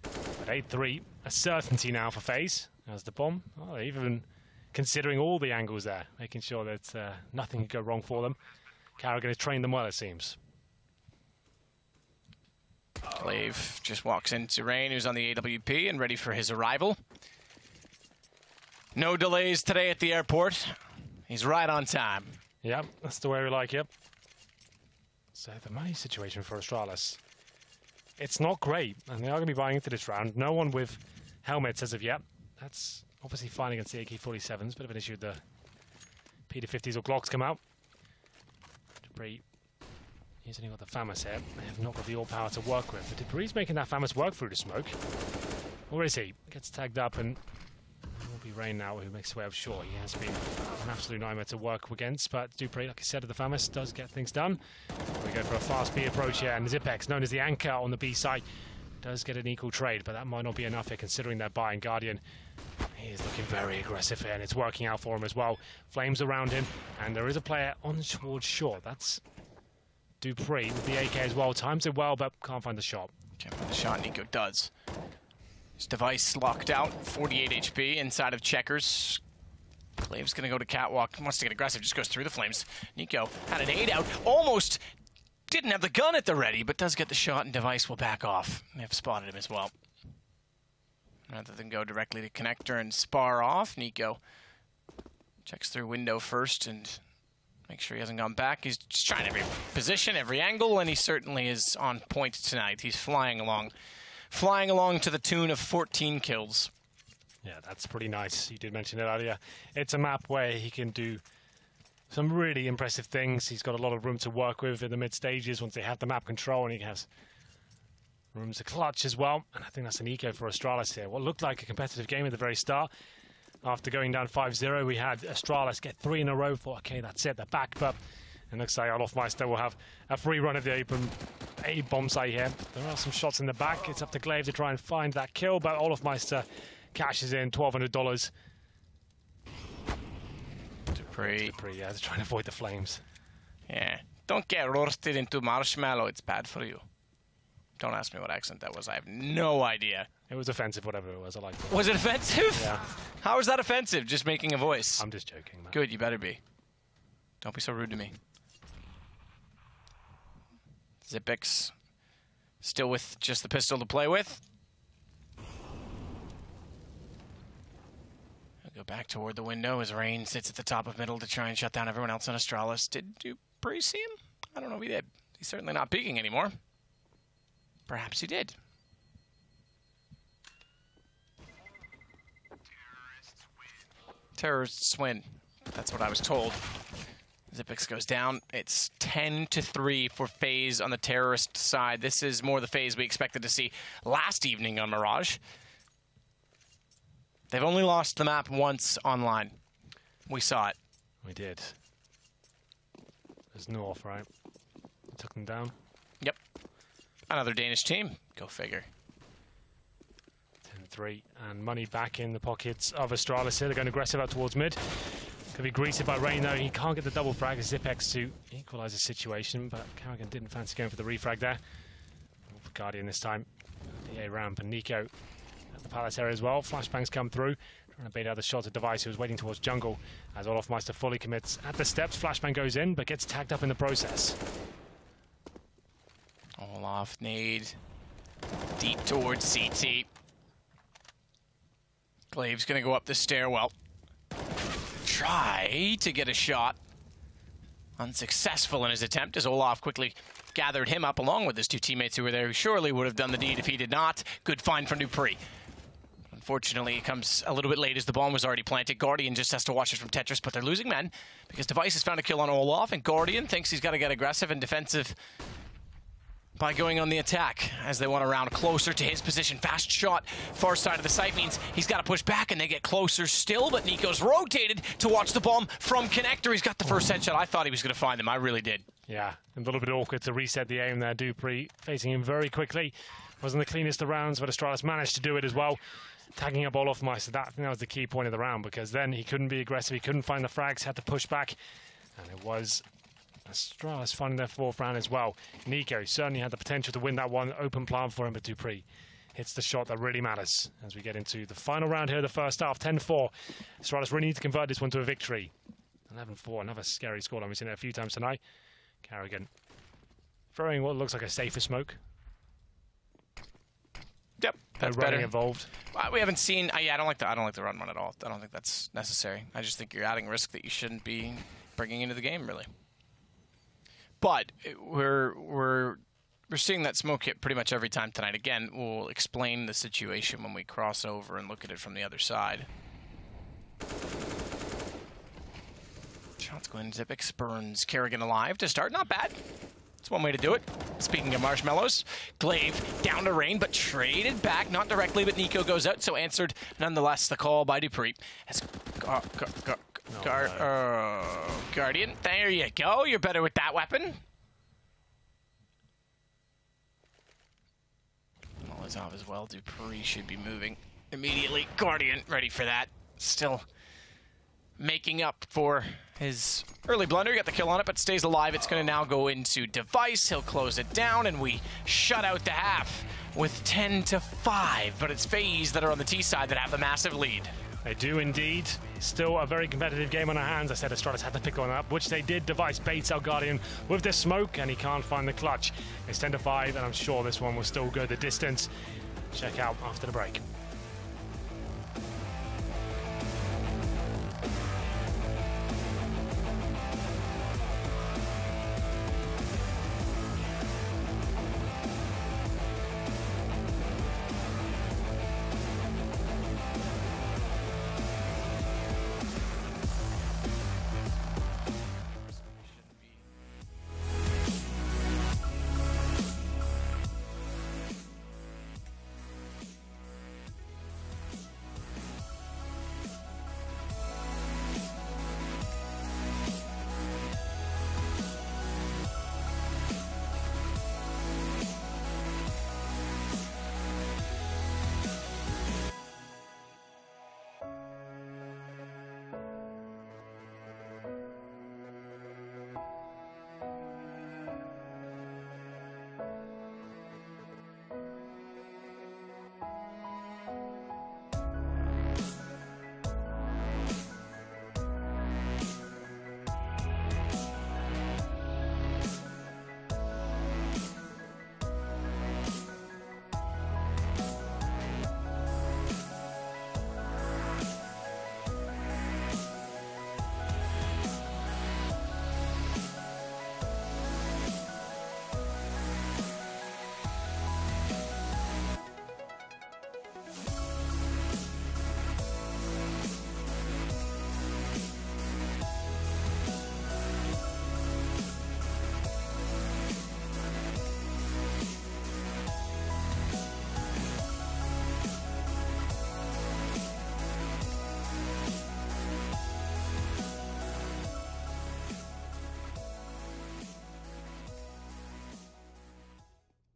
[SPEAKER 6] But 8-3, a certainty now for FaZe. As the bomb. Oh, they're even considering all the angles there. Making sure that nothing can go wrong for them. Karrigan has trained them well, it seems.
[SPEAKER 5] Clave just walks into Rain, who's on the AWP and ready for his arrival. No delays today at the airport. He's right on time.
[SPEAKER 6] Yep, that's the way we like it. So the money situation for Astralis, it's not great, and they are going to be buying into this round. No one with helmets as of yet. That's obviously fine against the AK-47s. Bit of an issue with the P50s or Glocks come out. Dupree, he's only got the FAMAS here. They have not got the all-power to work with. But Dupree's making that FAMAS work through the smoke. Or is he? Gets tagged up, and it will be Rain now who makes his way up short. He has been an absolute nightmare to work against, but Dupree, like I said, at the FAMAS does get things done. We go for a fast B approach here, and Zipex, known as the anchor on the B side, does get an equal trade, but that might not be enough here considering they're buying Guardian. He is looking very aggressive here, and it's working out for him as well. Flames around him, and there is a player on towards short. That's Dupree with the AK as well. Times it well, but can't find the shot.
[SPEAKER 5] Can't find the shot, Nico does. His device locked out, 48 HP inside of Checkers. Clave's gonna go to Catwalk, wants to get aggressive, just goes through the flames. Nico had an 8 out, almost didn't have the gun at the ready, but does get the shot, and device will back off. They have spotted him as well. Rather than go directly to connector and spar off, Nico checks through window first and make sure he hasn't gone back. He's just trying every position, every angle, and he certainly is on point tonight. He's flying along to the tune of 14 kills.
[SPEAKER 6] Yeah, that's pretty nice. You did mention it earlier. It's a map where he can do some really impressive things. He's got a lot of room to work with in the mid stages once they have the map control, and he has room to clutch as well. And I think that's an eco for Astralis here. What looked like a competitive game at the very start. After going down 5-0, we had Astralis get 3 in a row. Thought, okay, that's it, they're back. But it looks like Olofmeister will have a free run of the open A bomb site here. There are some shots in the back. It's up to Glaive to try and find that kill, but Olofmeister cashes in $1,200.
[SPEAKER 5] Dupree,
[SPEAKER 6] yeah, to try and avoid the flames.
[SPEAKER 5] Yeah, don't get roasted into marshmallow. It's bad for you. Don't ask me what accent that was. I have no idea.
[SPEAKER 6] It was offensive, whatever it was. I liked it.
[SPEAKER 5] Was it offensive?
[SPEAKER 6] Yeah.
[SPEAKER 5] How is that offensive? Just making a voice.
[SPEAKER 6] I'm just joking, man.
[SPEAKER 5] Good, you better be. Don't be so rude to me. Zipex still with just the pistol to play with. I'll go back toward the window as Rain sits at the top of middle to try and shut down everyone else on Astralis. Did Dupree see him? I don't know if he did. He's certainly not peeking anymore. Perhaps he did. Terrorists win. That's what I was told. Zipex goes down. It's 10-3 for FaZe on the terrorist side. This is more the FaZe we expected to see last evening on Mirage. They've only lost the map once online. We saw it.
[SPEAKER 6] We did. There's North, right? Took them down.
[SPEAKER 5] Yep. Another Danish team. Go figure.
[SPEAKER 6] 10-3. And money back in the pockets of Astralis here. They're going aggressive out towards mid. Could be greeted by Rain, though. He can't get the double frag as Zipex to equalise the situation, but Carrigan didn't fancy going for the refrag there. For Guardian this time. The A ramp and Nico at the Palace area as well. Flashbangs come through. Trying to bait out the shot at Device, who was waiting towards jungle as Olofmeister fully commits at the steps. Flashbang goes in, but gets tagged up in the process.
[SPEAKER 5] Olaf nade deep towards CT. Glaive's gonna go up the stairwell. Try to get a shot. Unsuccessful in his attempt as Olaf quickly gathered him up along with his two teammates who were there, who surely would have done the deed if he did not. Good find from Dupree. Unfortunately, it comes a little bit late as the bomb was already planted. Guardian just has to watch it from Tetris, but they're losing men because Device has found a kill on Olaf, and Guardian thinks he's got to get aggressive and defensive by going on the attack as they want to round closer to his position. Fast shot, far side of the site means he's got to push back, and they get closer still, but Nico's rotated to watch the bomb from connector. He's got the first headshot. I thought he was going to find them. I really did.
[SPEAKER 6] Yeah, a little bit awkward to reset the aim there. Dupree facing him very quickly. Wasn't the cleanest of rounds, but Astralis managed to do it as well. Tagging up Olofmeister, I think that was the key point of the round, because then he couldn't be aggressive, he couldn't find the frags, had to push back, and it was Astralis finding their fourth round as well. Nico certainly had the potential to win that one. Open plan for him, but Dupree hits the shot that really matters as we get into the final round here, the first half, 10-4. Astralis really need to convert this one to a victory. 11-4, another scary scoreline. We've seen it a few times tonight. Carrigan throwing what looks like a safer smoke.
[SPEAKER 5] Yep, that's
[SPEAKER 6] no running
[SPEAKER 5] better.
[SPEAKER 6] involved.
[SPEAKER 5] We haven't seen. Yeah, I don't like the run at all. I don't think that's necessary. I just think you're adding risk that you shouldn't be bringing into the game, really. But we're seeing that smoke hit pretty much every time tonight. Again, we'll explain the situation when we cross over and look at it from the other side. Shots going to Zipic. Burns Kerrigan alive to start. Not bad. That's one way to do it. Speaking of marshmallows, Glaive down to Rain, but traded back, not directly, but Nico goes out, so answered nonetheless the call by Dupree. As Guardian, there you go. You're better with that weapon. Molotov as well. Dupree should be moving immediately. Guardian ready for that. Still making up for his early blunder. Got the kill on it, but stays alive. It's going to now go into Device. He'll close it down, and we shut out the half with 10-5. But it's FaZe that are on the T side that have the massive lead.
[SPEAKER 6] They do indeed. Still a very competitive game on our hands. I said Astralis had to pick one up, which they did. Device baits out Guardian with the smoke, and he can't find the clutch. It's 10-5, and I'm sure this one will still go the distance. Check out after the break.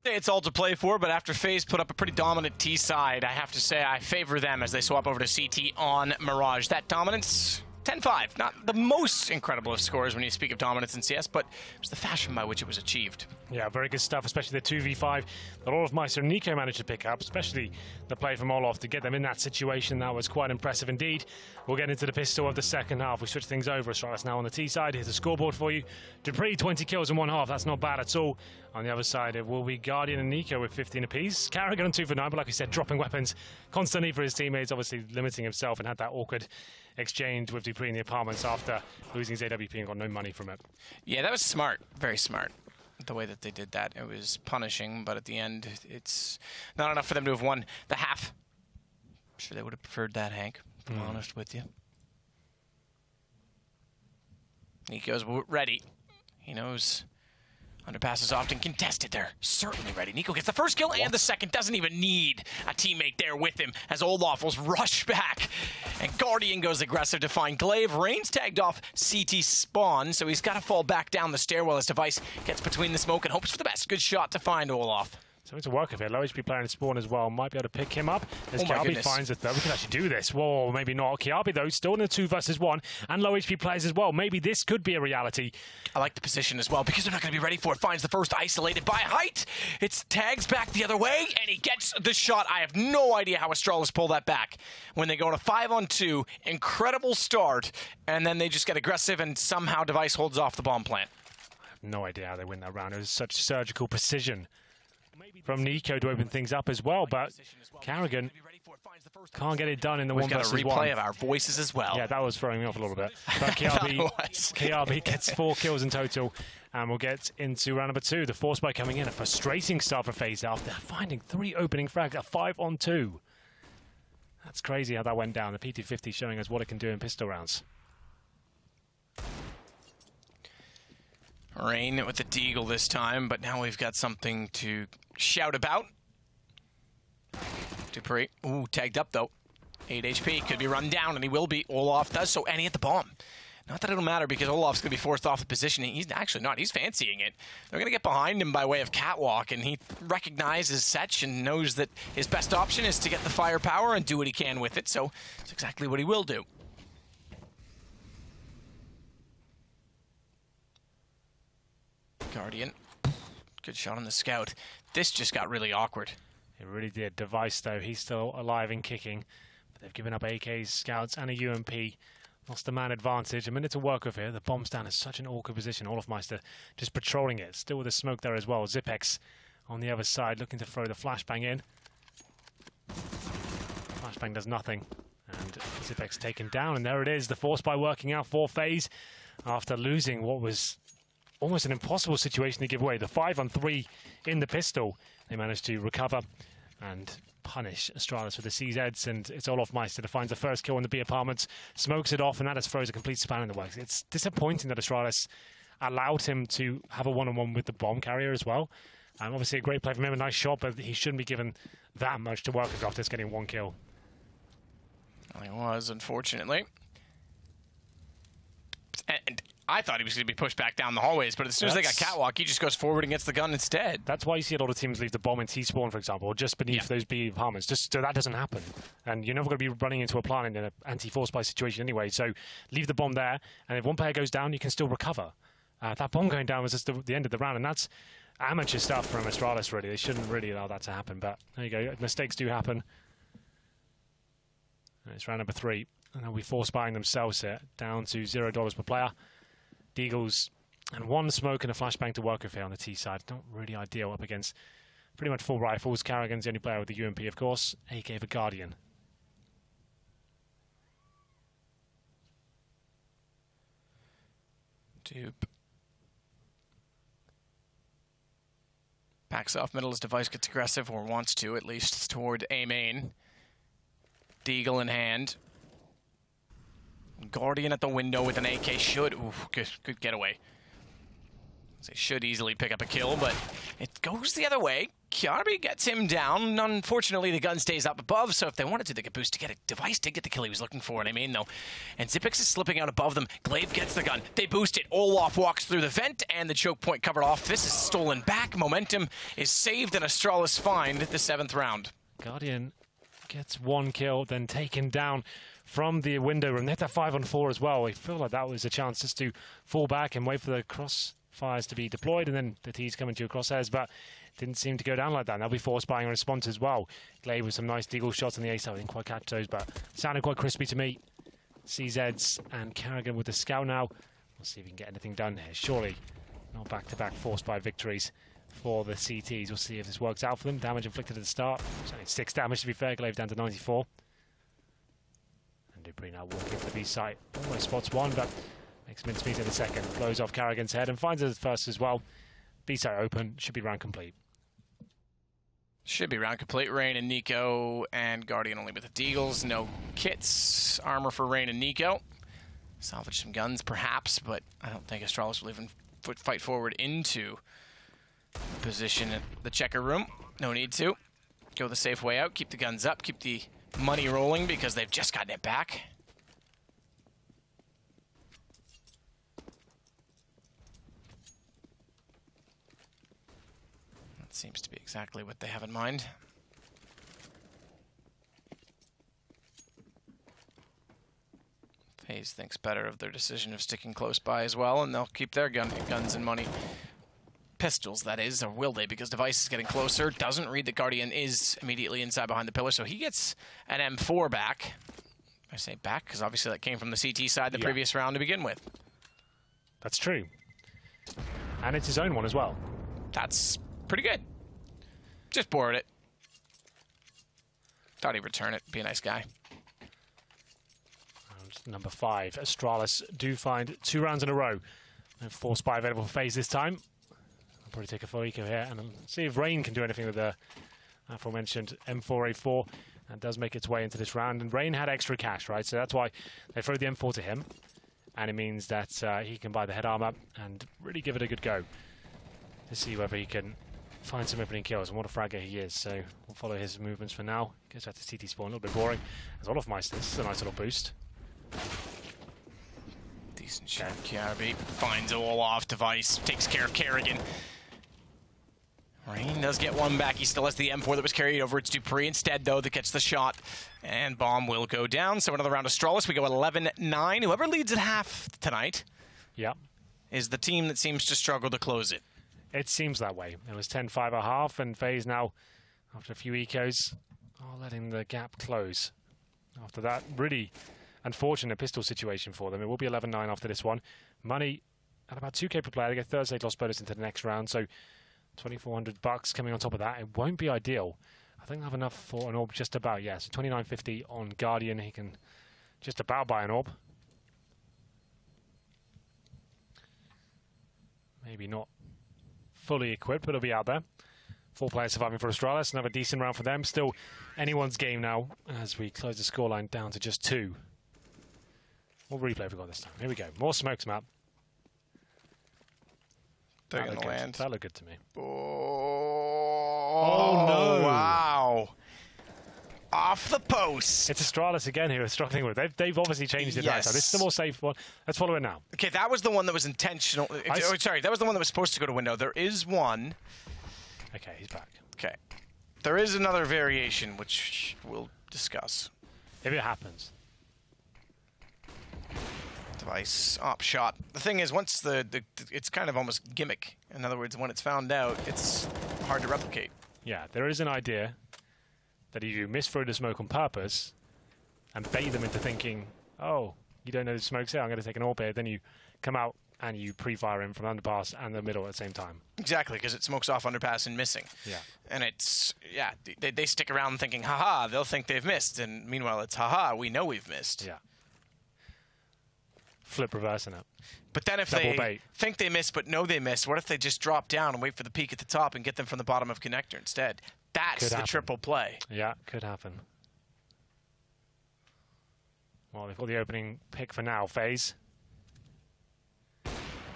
[SPEAKER 5] It's all to play for, but after FaZe put up a pretty dominant T side, I have to say I favor them as they swap over to CT on Mirage. That dominance, 10-5. Not the most incredible of scores when you speak of dominance in CS, but it was the fashion by which it was achieved.
[SPEAKER 6] Yeah, very good stuff, especially the 2v5 that Olofmeister and Nico managed to pick up, especially the play from Olof to get them in that situation. That was quite impressive indeed. We'll get into the pistol of the second half. We switch things over. Astralis now on the T side. Here's the scoreboard for you. Dupree, 20 kills in one half. That's not bad at all. On the other side, it will be Guardian and Nico with 15 apiece. Kerrigan on 2 for 9, but like we said, dropping weapons constantly for his teammates, obviously limiting himself, and had that awkward exchange with Dupree in the apartments after losing his AWP and got no money from it.
[SPEAKER 5] Yeah, that was smart. Very smart. The way that they did that, it was punishing, but at the end, it's not enough for them to have won the half. I'm sure they would have preferred that, Hank, if I'm honest with you. Nico's ready. He knows underpass is often contested. They're certainly ready. Nico gets the first kill and the second. Doesn't even need a teammate there with him as Olaf will rush back. And Guardian goes aggressive to find Glaive. Rain's tagged off CT spawn, so he's got to fall back down the stairwell as Device gets between the smoke and hopes for the best. Good shot to find Olaf.
[SPEAKER 6] Something to work with here. Low HP player in spawn as well. Might be able to pick him up as Kiabi finds a third. We can actually do this. Whoa, maybe not. Kiabi, though, still in a 2 versus 1. And low HP players as well. Maybe this could be a reality.
[SPEAKER 5] I like the position as well because they're not going to be ready for it. Finds the first isolated by height. It's tags back the other way, and he gets the shot. I have no idea how Astralis pull that back. When they go to 5-on-2, incredible start, and then they just get aggressive, and somehow Device holds off the bomb plant.
[SPEAKER 6] I have no idea how they win that round. It was such surgical precision from Nico to open things up as well, but Carrigan can't get it done in the
[SPEAKER 5] We've
[SPEAKER 6] one
[SPEAKER 5] got a
[SPEAKER 6] versus
[SPEAKER 5] replay
[SPEAKER 6] one.
[SPEAKER 5] of our voices as well.
[SPEAKER 6] Yeah, that was throwing me off a little bit. But KRB gets 4 kills in total, and we'll get into round number 2. The force by coming in, a frustrating start for FaZe after finding 3 opening frags, a 5-on-2. That's crazy how that went down. The PT50 showing us what it can do in pistol rounds.
[SPEAKER 5] Rain with the deagle this time, but now we've got something to shout about. Dupree, ooh, tagged up though. 8 HP, could be run down, and he will be. Olaf does so, and he hit the bomb. Not that it'll matter, because Olaf's going to be forced off the position. He's actually not. He's fancying it. They're going to get behind him by way of catwalk, and he recognizes Setch and knows that his best option is to get the firepower and do what he can with it, so it's exactly what he will do. Guardian, good shot on the scout. This just got really awkward.
[SPEAKER 6] It really did. Device, though, he's still alive and kicking. But they've given up AKs, scouts, and a UMP. Lost the man advantage. A minute to work with here. The bomb stand is such an awkward position. Olafmeister just patrolling it. Still with the smoke there as well. Zipex on the other side looking to throw the flashbang in. Flashbang does nothing. And Zipex taken down. And there it is. The force by working out for FaZe after losing what was almost an impossible situation to give away. The 5-on-3 in the pistol. They managed to recover and punish Astralis with the CZs, and it's Olafmeister to find the first kill in the B apartments, smokes it off, and that just throws a complete span in the works. It's disappointing that Astralis allowed him to have a one-on-one with the bomb carrier as well. Obviously a great play from him, a nice shot, but he shouldn't be given that much to work with after just getting 1 kill.
[SPEAKER 5] Well, he was, unfortunately. And I thought he was going to be pushed back down the hallways, but as soon as they got catwalk, he just goes forward and gets the gun instead. That's
[SPEAKER 6] why you see a lot of teams leave the bomb in T-spawn, for example, or just beneath those B apartments, just so that doesn't happen. And you're never going to be running into a plant in an anti-force by situation anyway, so leave the bomb there, and if one player goes down, you can still recover. That bomb going down was just the end of the round, and that's amateur stuff from Astralis, really. They shouldn't really allow that to happen, but there you go. Mistakes do happen. And it's round number 3, and they'll be force buying themselves here, down to $0 per player. Deagles and 1 smoke and a flashbang to work with here on the T side. Not really ideal up against pretty much full rifles. Carrigan's the only player with the UMP, of course. AK for Guardian.
[SPEAKER 5] Dupe. Backs off middle as Device gets aggressive, or wants to, at least, toward A main. Deagle in hand. Guardian at the window with an AK should. Ooh, good getaway. They should easily pick up a kill, but it goes the other way. Kiarbi gets him down. Unfortunately, the gun stays up above, so if they wanted to, they could boost to get a Device to get the kill he was looking for, and I mean, though. And Zipex is slipping out above them. Glaive gets the gun. They boost it. Olaf walks through the vent, and the choke point covered off. This is stolen back. Momentum is saved, and Astralis find the 7th round.
[SPEAKER 6] Guardian gets 1 kill, then taken down from the window room. They hit that 5-on-4 as well. I feel like that was a chance just to fall back and wait for the crossfires to be deployed, and then the T's coming to your crosshairs, but didn't seem to go down like that. And they'll be force buying a response as well. Glaive with some nice deagle shots on the A side. I didn't quite catch those, but sounded quite crispy to me. CZs and Carrigan with the scout now. We'll see if we can get anything done here. Surely not back-to-back force buy victories for the CTs. We'll see if this works out for them. Damage inflicted at the start. It's only 6 damage to be fair. Glaive down to 94. And Dupree now walking to the B site. Almost spots 1, but makes mincemeat in the second. Blows off Carrigan's head and finds it at first as well. B site open. Should be round complete.
[SPEAKER 5] Should be round complete. Rain and Nico, and Guardian only with the Deagles. No kits. Armor for Rain and Nico. Salvage some guns, perhaps, but I don't think Astralis will even fight forward into position at the checker room. No need to. Go the safe way out. Keep the guns up. Keep the money rolling because they've just gotten it back. That seems to be exactly what they have in mind. FaZe thinks better of their decision of sticking close by as well, and they'll keep their guns and money. Pistols, that is, or will they? Because Device is getting closer. Doesn't read that Guardian is immediately inside behind the pillar, so he gets an M4 back. I say back because obviously that came from the CT side the previous round to begin with.
[SPEAKER 6] That's true. And it's his own one as well.
[SPEAKER 5] That's pretty good. Just board it. Thought he'd return it. Be a nice guy.
[SPEAKER 6] Number 5, Astralis do find 2 rounds in a row. No Force Spy available for FaZe this time. I'll probably take a full eco here and see if Rain can do anything with the aforementioned M4A4. And does make its way into this round. And Rain had extra cash, right? So that's why they throw the M4 to him. And it means that he can buy the head armor and really give it a good go to see whether he can find some opening kills. And what a fragger he is. So we'll follow his movements for now. Goes back to CT spawn, a little bit boring. As Olaf Meister, this is a nice little boost.
[SPEAKER 5] Decent shot. Kiarbi finds Olaf. Device takes care of Kerrigan. Rain does get one back. He still has the M4 that was carried over. It's Dupree instead, though, that gets the shot. And bomb will go down. So another round of Astralis. We go 11-9. Whoever leads at half tonight is the team that seems to struggle to close it.
[SPEAKER 6] It seems that way. It was 10-5 a half, and FaZe now, after a few ecos, are letting the gap close. After that, really unfortunate pistol situation for them. It will be 11-9 after this one. Money at about 2K per player. They get Thursday loss bonus into the next round, so $2,400 coming on top of that. It won't be ideal. I think I have enough for an orb just about, yeah. So $29.50 on Guardian. He can just about buy an orb. Maybe not fully equipped, but it'll be out there. 4 players surviving for Astralis. Another decent round for them. Still anyone's game now as we close the scoreline down to just 2. What replay have we got this time? Here we go. More smokes map.
[SPEAKER 5] They're going to land.
[SPEAKER 6] That looked good to me.
[SPEAKER 5] Oh, no. Wow. Off the post.
[SPEAKER 6] It's Astralis again who are struggling with it. They've obviously changed it. Yes. So this is the more safe one. Let's follow it now.
[SPEAKER 5] Okay, that was the one that was intentional. Sorry, that was the one that was supposed to go to window. There is one.
[SPEAKER 6] Okay, he's back.
[SPEAKER 5] Okay. There is another variation, which we'll discuss.
[SPEAKER 6] If it happens.
[SPEAKER 5] Device, op shot. The thing is, once it's kind of almost gimmick. In other words, when it's found out, it's hard to replicate.
[SPEAKER 6] Yeah, there is an idea that if you misthrow the smoke on purpose and bait them into thinking, oh, you don't know the smoke's here, I'm going to take an AWP here, then you come out and you pre-fire him from underpass and the middle at the same time.
[SPEAKER 5] Exactly, because it smokes off underpass and missing.
[SPEAKER 6] Yeah.
[SPEAKER 5] And it's, yeah, they stick around thinking, haha, they'll think they've missed. And meanwhile, it's, haha, we know we've missed.
[SPEAKER 6] Yeah. Flip reversing it.
[SPEAKER 5] But then if they think they missed but know they missed, what if they just drop down and wait for the peak at the top and get them from the bottom of connector instead? That's the triple play.
[SPEAKER 6] Yeah, could happen. Well, they've got the opening pick for now, FaZe.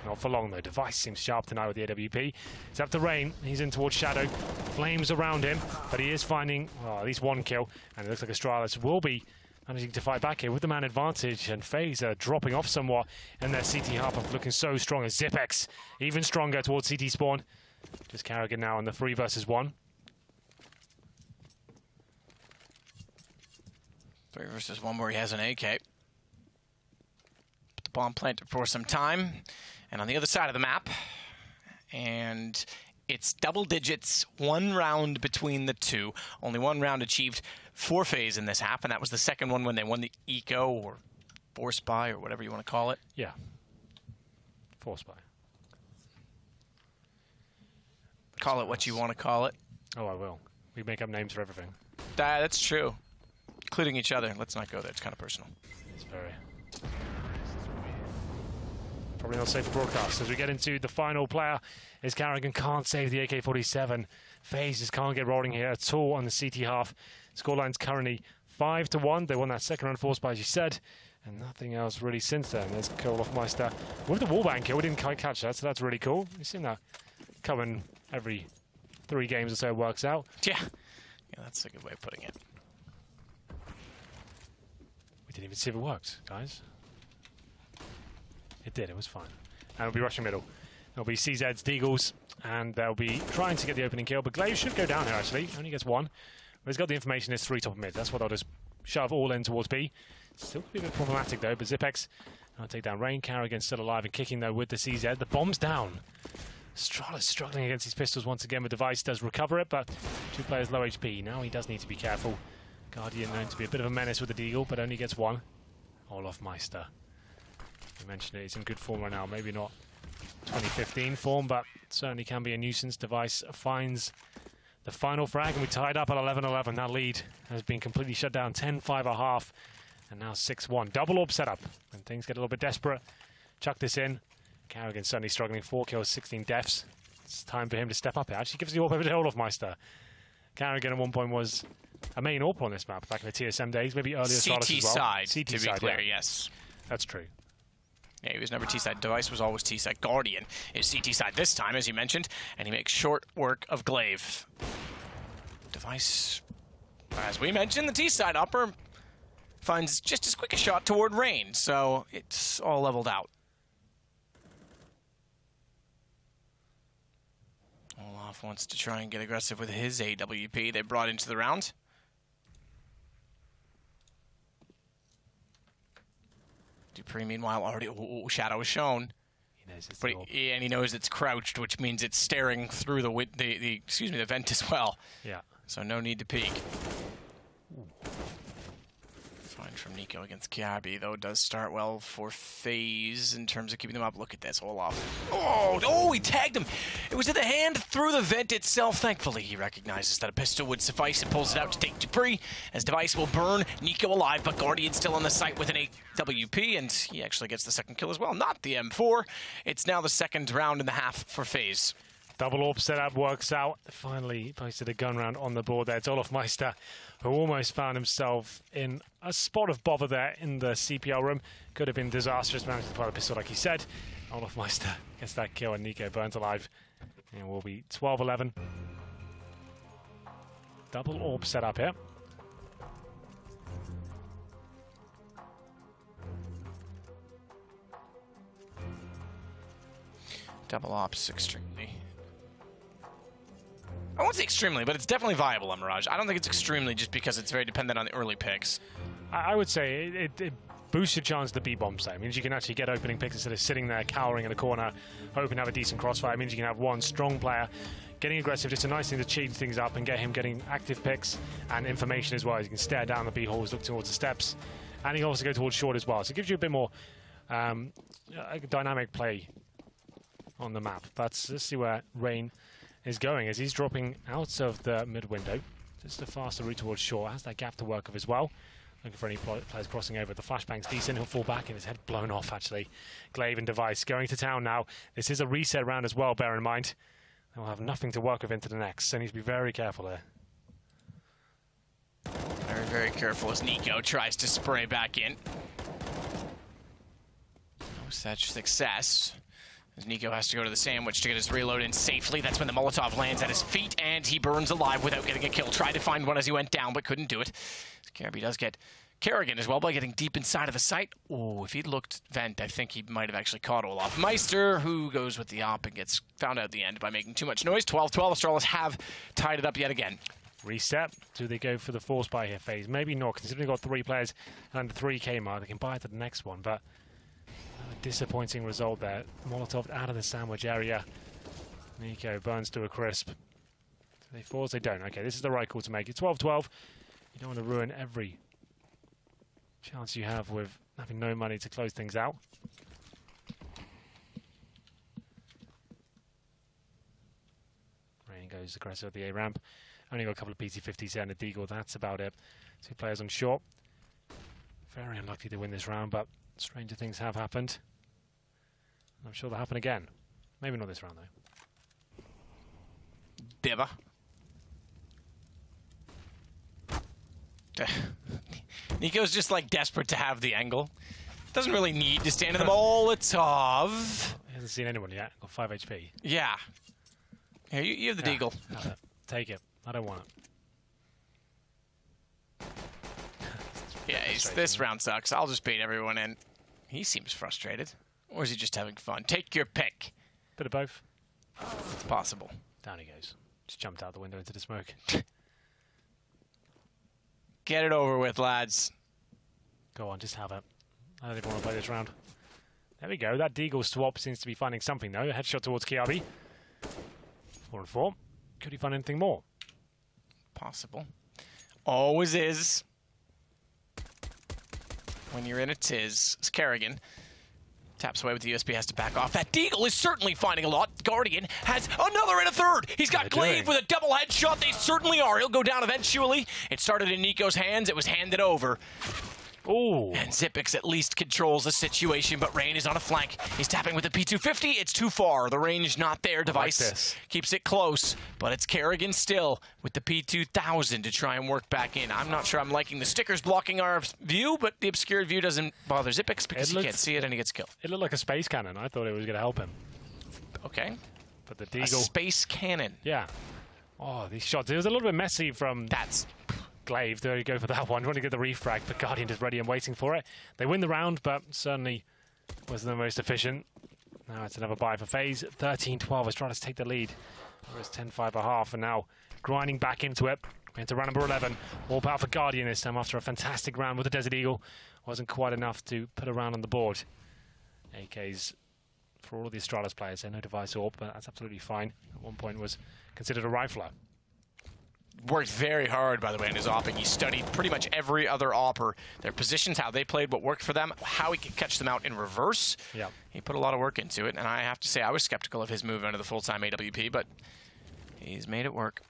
[SPEAKER 6] Not for long, though. Device seems sharp tonight with the AWP. It's up to Rain. He's in towards Shadow. Flames around him, but he is finding at least 1 kill. And it looks like Astralis will be managing to fight back here with the man advantage. And FaZe are dropping off somewhat. And their CT half looking so strong as Zipex. Even stronger towards CT spawn. Just Kerrigan now on the 3 versus 1.
[SPEAKER 5] 3 versus 1 where he has an AK. Put the bomb planted for some time. And on the other side of the map, and it's double digits, 1 round between the two. Only 1 round achieved for FaZe in this half, and that was the second one when they won the Eco or Force Spy or whatever you want to call it.
[SPEAKER 6] Yeah. Force Spy.
[SPEAKER 5] Call it what you want to call it.
[SPEAKER 6] Oh, I will. We make up names for everything.
[SPEAKER 5] That's true. Including each other. Let's not go there. It's kind of personal.
[SPEAKER 6] It's very... Probably not safe for broadcast. As we get into the final player, is Kerrigan can't save the AK-47. FaZe just can't get rolling here at all on the CT half. Scoreline's currently 5-1. They won that second round Force Spy, as you said, and nothing else really since then. There's Olaf Meister with the wallbang kill. We didn't quite catch that, so that's really cool. You've seen that coming every 3 games or so it works out.
[SPEAKER 5] Yeah, that's a good way of putting it.
[SPEAKER 6] We didn't even see if it worked, guys. It did, it was fine. And it'll be rushing middle. It'll be CZ's Deagles, and they'll be trying to get the opening kill, but Glaze should go down here, actually. Only gets 1. But he's got the information, there's 3 top of mid. That's what they'll just shove all in towards B. Still could be a bit problematic, though, but Zipex will take down Rain. Kerrigan still alive and kicking, though, with the CZ. The bomb's down. Astralis struggling against his pistols once again. The Device does recover it, but 2 players low HP. Now he does need to be careful. Guardian known to be a bit of a menace with the Deagle, but only gets 1. Olaf Meister. You mentioned it, he's in good form right now. Maybe not 2015 form, but certainly can be a nuisance. Device finds the final frag, and we tied up at 11-11. That lead has been completely shut down, 10-5 a half, and now 6-1. Double orb setup, and things get a little bit desperate. Chuck this in. Carrigan certainly struggling, 4 kills, 16 deaths. It's time for him to step up. It actually gives the orb over to Olofmeister. Carrigan at one point was a main AWP on this map back in the TSM days, maybe earlier Astralis as well.
[SPEAKER 5] side,
[SPEAKER 6] CT
[SPEAKER 5] to
[SPEAKER 6] side,
[SPEAKER 5] be clear,
[SPEAKER 6] yeah.
[SPEAKER 5] yes.
[SPEAKER 6] That's true.
[SPEAKER 5] Yeah, he was never T-side. Device was always T-side. Guardian is CT-side this time, as you mentioned, and he makes short work of Glaive. Device, as we mentioned, the T-side upper finds just as quick a shot toward Rain, so it's all leveled out. Olaf wants to try and get aggressive with his AWP they brought into the round. Dupree, meanwhile, already shadow is shown.
[SPEAKER 6] He knows it's
[SPEAKER 5] But and he knows it's crouched, which means it's staring through the vent as well.
[SPEAKER 6] Yeah.
[SPEAKER 5] So no need to peek. Fine from Nico against Kiabi, though it does start well for FaZe in terms of keeping them up. Look at this, Olaf. Oh, he tagged him. It was in the hand through the vent itself. Thankfully, he recognizes that a pistol would suffice and pulls it out to take Dupree, as Device will burn Nico alive, but Guardian still on the site with an AWP, and he actually gets the second kill as well. Not the M4. It's now the second round in the half for FaZe.
[SPEAKER 6] Double orb setup works out. Finally posted a gun round on the board there. It's Olofmeister, who almost found himself in a spot of bother there in the CPL room. Could have been disastrous, managed to fire the pistol like he said. Olofmeister gets that kill and Nico burns alive. And we'll be 12-11. Double orb setup here.
[SPEAKER 5] Double ops extremely. I won't say extremely, but it's definitely viable on Mirage. I don't think it's extremely just because it's very dependent on the early picks.
[SPEAKER 6] I would say it boosts your chance to B-bomb site. It means you can actually get opening picks instead of sitting there cowering in a corner, hoping to have a decent crossfire. It means you can have one strong player getting aggressive, just a nice thing to change things up and get him getting active picks and information as well. You can stare down the B holes, look towards the steps, and he can also go towards short as well. So it gives you a bit more dynamic play on the map. But let's see where Rain is going as he's dropping out of the mid window. Just a faster route towards short. Has that gap to work with as well. Looking for any players crossing over. The flashbang's decent. He'll fall back and his head blown off, actually. Glaive and Device going to town now. This is a reset round as well, bear in mind. They'll have nothing to work with into the next, so need to be very careful there.
[SPEAKER 5] Very, very careful as Nico tries to spray back in. No such success. As Nico has to go to the sandwich to get his reload in safely. That's when the Molotov lands at his feet, and he burns alive without getting a kill. Tried to find one as he went down, but couldn't do it. Kirby does get Kerrigan as well by getting deep inside of the site. Oh, if he'd looked vent, I think he might have actually caught Olofmeister, who goes with the op and gets found out at the end by making too much noise. 12-12, Astralis have tied it up yet again.
[SPEAKER 6] Reset. Do they go for the force buy here, FaZe? Maybe not, considering they've got 3 players and the 3K mark. They can buy it to the next one, but a disappointing result there. Molotov out of the sandwich area. Nico burns to a crisp. Do they force? They don't. Okay, this is the right call to make. It's 12-12. You don't want to ruin every chance you have with having no money to close things out. Rain goes aggressive at the A ramp. Only got a couple of PC-50s here and a Deagle. That's about it. 2 players on short. Very unlikely to win this round, but stranger things have happened. I'm sure they'll happen again. Maybe not this round, though.
[SPEAKER 5] Deba. Nico's just like desperate to have the angle. Doesn't really need to stand in the Molotov.
[SPEAKER 6] He hasn't seen anyone yet. Got 5 HP.
[SPEAKER 5] Yeah. Here, you have the Deagle.
[SPEAKER 6] Take it. I don't want it.
[SPEAKER 5] Yeah, this round sucks. I'll just bait everyone in. He seems frustrated. Or is he just having fun? Take your pick.
[SPEAKER 6] Bit of both.
[SPEAKER 5] It's possible.
[SPEAKER 6] Down he goes. Just jumped out the window into the smoke.
[SPEAKER 5] Get it over with, lads.
[SPEAKER 6] Go on, just have it. I don't even want to play this round. There we go. That Deagle swap seems to be finding something, though. A headshot towards Kiabi. 4-4. Could he find anything more?
[SPEAKER 5] Possible. Always is. When you're in a tiz. It's Kerrigan. Taps away with the USB, has to back off. That Deagle is certainly finding a lot. Guardian has another and a third. He's got Glaive with a double headshot. They certainly are. He'll go down eventually. It started in Nico's hands. It was handed over.
[SPEAKER 6] Ooh.
[SPEAKER 5] And Xyp9x at least controls the situation, but Rain is on a flank. He's tapping with the P250. It's too far. The range not there. Device keeps it close, but it's Karrigan still with the P2000 to try and work back in. I'm not sure I'm liking the stickers blocking our view, but the obscured view doesn't bother Xyp9x because he can't see it and he gets killed.
[SPEAKER 6] It looked like a space cannon. I thought it was going to help him.
[SPEAKER 5] Okay.
[SPEAKER 6] But the Deagle...
[SPEAKER 5] A space cannon.
[SPEAKER 6] Yeah. Oh, these shots. It was a little bit messy from...
[SPEAKER 5] That's...
[SPEAKER 6] Glaive, there you go for that one. Want to get the refrag, but Guardian is ready and waiting for it. They win the round, but certainly wasn't the most efficient. Now it's another buy for FaZe. 13-12. Astralis take the lead. It's 10-5 a half, and now grinding back into it. Into round number 11. All power for Guardian this time after a fantastic round with the Desert Eagle. Wasn't quite enough to put a round on the board. AKs for all of the Astralis players. They no device AWP, but that's absolutely fine. At one point was considered a rifler.
[SPEAKER 5] Worked very hard, by the way, in his opping. He studied pretty much every other opper, their positions, how they played, what worked for them, how he could catch them out in reverse.
[SPEAKER 6] Yeah.
[SPEAKER 5] He put a lot of work into it, and I have to say I was skeptical of his move under the full-time AWP, but he's made it work.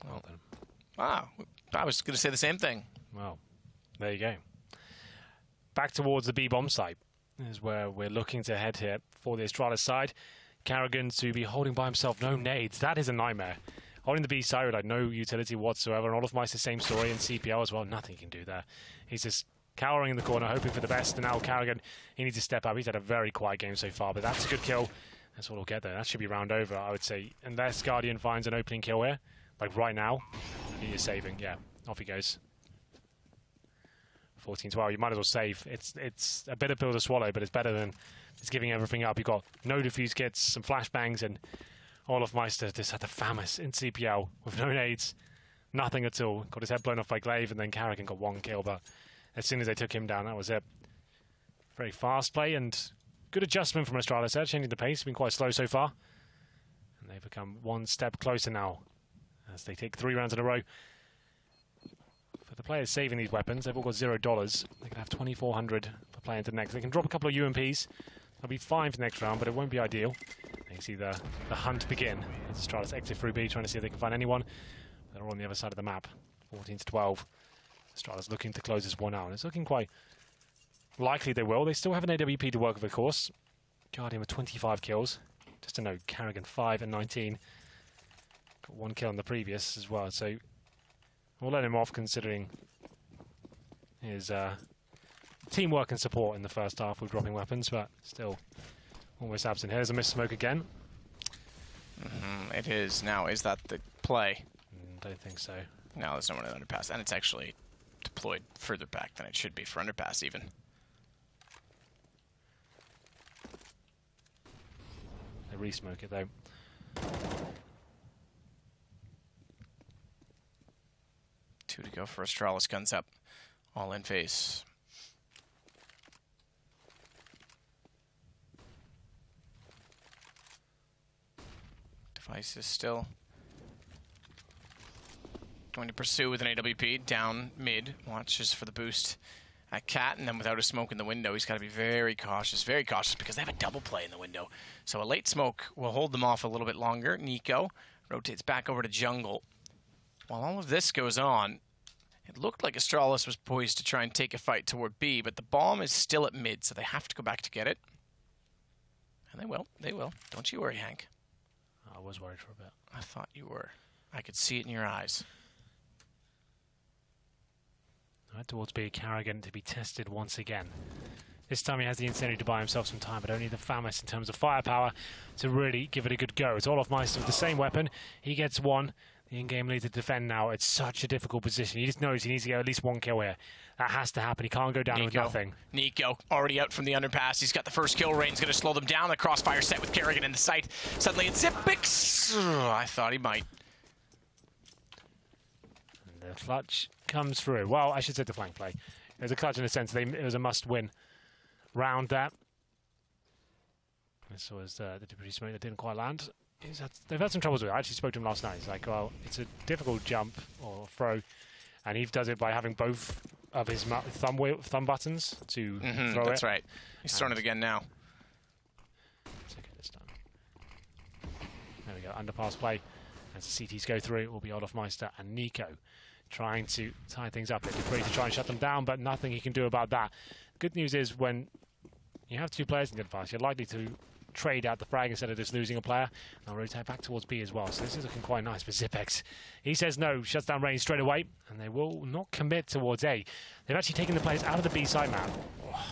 [SPEAKER 6] Well done.
[SPEAKER 5] Wow, I was going to say the same thing.
[SPEAKER 6] Well, there you go. Back towards the B-bomb site is where we're looking to head here for the Astralis side. Karrigan to be holding by himself, no nades. That is a nightmare. Holding the B side with like no utility whatsoever, and all of Mice the same story in CPL as well. Nothing he can do there. He's just cowering in the corner, hoping for the best. And now Karrigan, he needs to step up. He's had a very quiet game so far, but that's a good kill. That's what we'll get there. That should be round over, I would say. Unless Guardian finds an opening kill here, like right now, he is saving. Yeah, off he goes. 14-12, you might as well save. It's a bitter pill to swallow, but it's better than just giving everything up. You've got no defuse kits, some flashbangs, and all of Meister just had the FAMAS in CPL with no nades, nothing at all. Got his head blown off by Glaive, and then Karrigan got one kill, but as soon as they took him down, that was it. Very fast play and good adjustment from Astralis there, changing the pace. Been quite slow so far. And they've become one step closer now as they take 3 rounds in a row. For the players saving these weapons, they've all got $0. They can have 2,400 per player into next. They can drop a couple of UMPs. They'll be fine for the next round, but it won't be ideal. They see the hunt begin. As Astralis exit through B, trying to see if they can find anyone. They're all on the other side of the map. 14-12. Astralis looking to close this one out. It's looking quite likely they will. They still have an AWP to work with, of course. Guardian with 25 kills. Just to note, Karrigan 5 and 19. Got 1 kill in the previous as well, so we'll let him off considering his teamwork and support in the first half with dropping weapons, but still almost absent. Here's a missed smoke again.
[SPEAKER 5] It is. Now, is that the play?
[SPEAKER 6] Don't think so.
[SPEAKER 5] No, there's no one in underpass, and it's actually deployed further back than it should be for underpass even.
[SPEAKER 6] They re-smoke it though.
[SPEAKER 5] Two to go for Astralis, guns up, all in face. Device is still going to pursue with an AWP, down mid, watches for the boost at Cat, and then without a smoke in the window, he's got to be very cautious because they have a double play in the window. So a late smoke will hold them off a little bit longer. Nico rotates back over to jungle. While all of this goes on, it looked like Astralis was poised to try and take a fight toward B, but the bomb is still at mid, so they have to go back to get it. And they will. They will. Don't you worry, Hank.
[SPEAKER 6] I was worried for a bit.
[SPEAKER 5] I thought you were. I could see it in your eyes.
[SPEAKER 6] Right towards B, Karrigan to be tested once again. This time he has the insanity to buy himself some time, but only the FAMAS in terms of firepower to really give it a good go. It's Olof Meister with the same weapon. He gets one. The in-game lead to defend now. It's such a difficult position. He just knows he needs to get at least 1 kill here. That has to happen. He can't go down with nothing.
[SPEAKER 5] Nico already out from the underpass. He's got the first kill. Rain's going to slow them down. The crossfire set with Karrigan in the sight. Suddenly it's Xyp9x. I thought he might.
[SPEAKER 6] And the clutch comes through. Well, I should say the flank play. It was a clutch in a sense. It was a must-win round that. This was the debris smoke that didn't quite land. they've had some troubles with it. I actually spoke to him last night. He's like, well, it's a difficult jump or throw, and he does it by having both of his thumb buttons to throw it.
[SPEAKER 5] That's right. He's throwing it again now.
[SPEAKER 6] Let's get this done. There we go, underpass play. As the CTs go through, it will be Olofmeister and Nico trying to tie things up. They're free to try and shut them down, but nothing he can do about that. Good news is when you have two players in the underpass, you're likely to trade out the frag instead of just losing a player. They'll rotate back towards B as well, so this is looking quite nice for Zipex. He says no, shuts down range straight away, and they will not commit towards A. They've actually taken the players out of the B side map. Oh.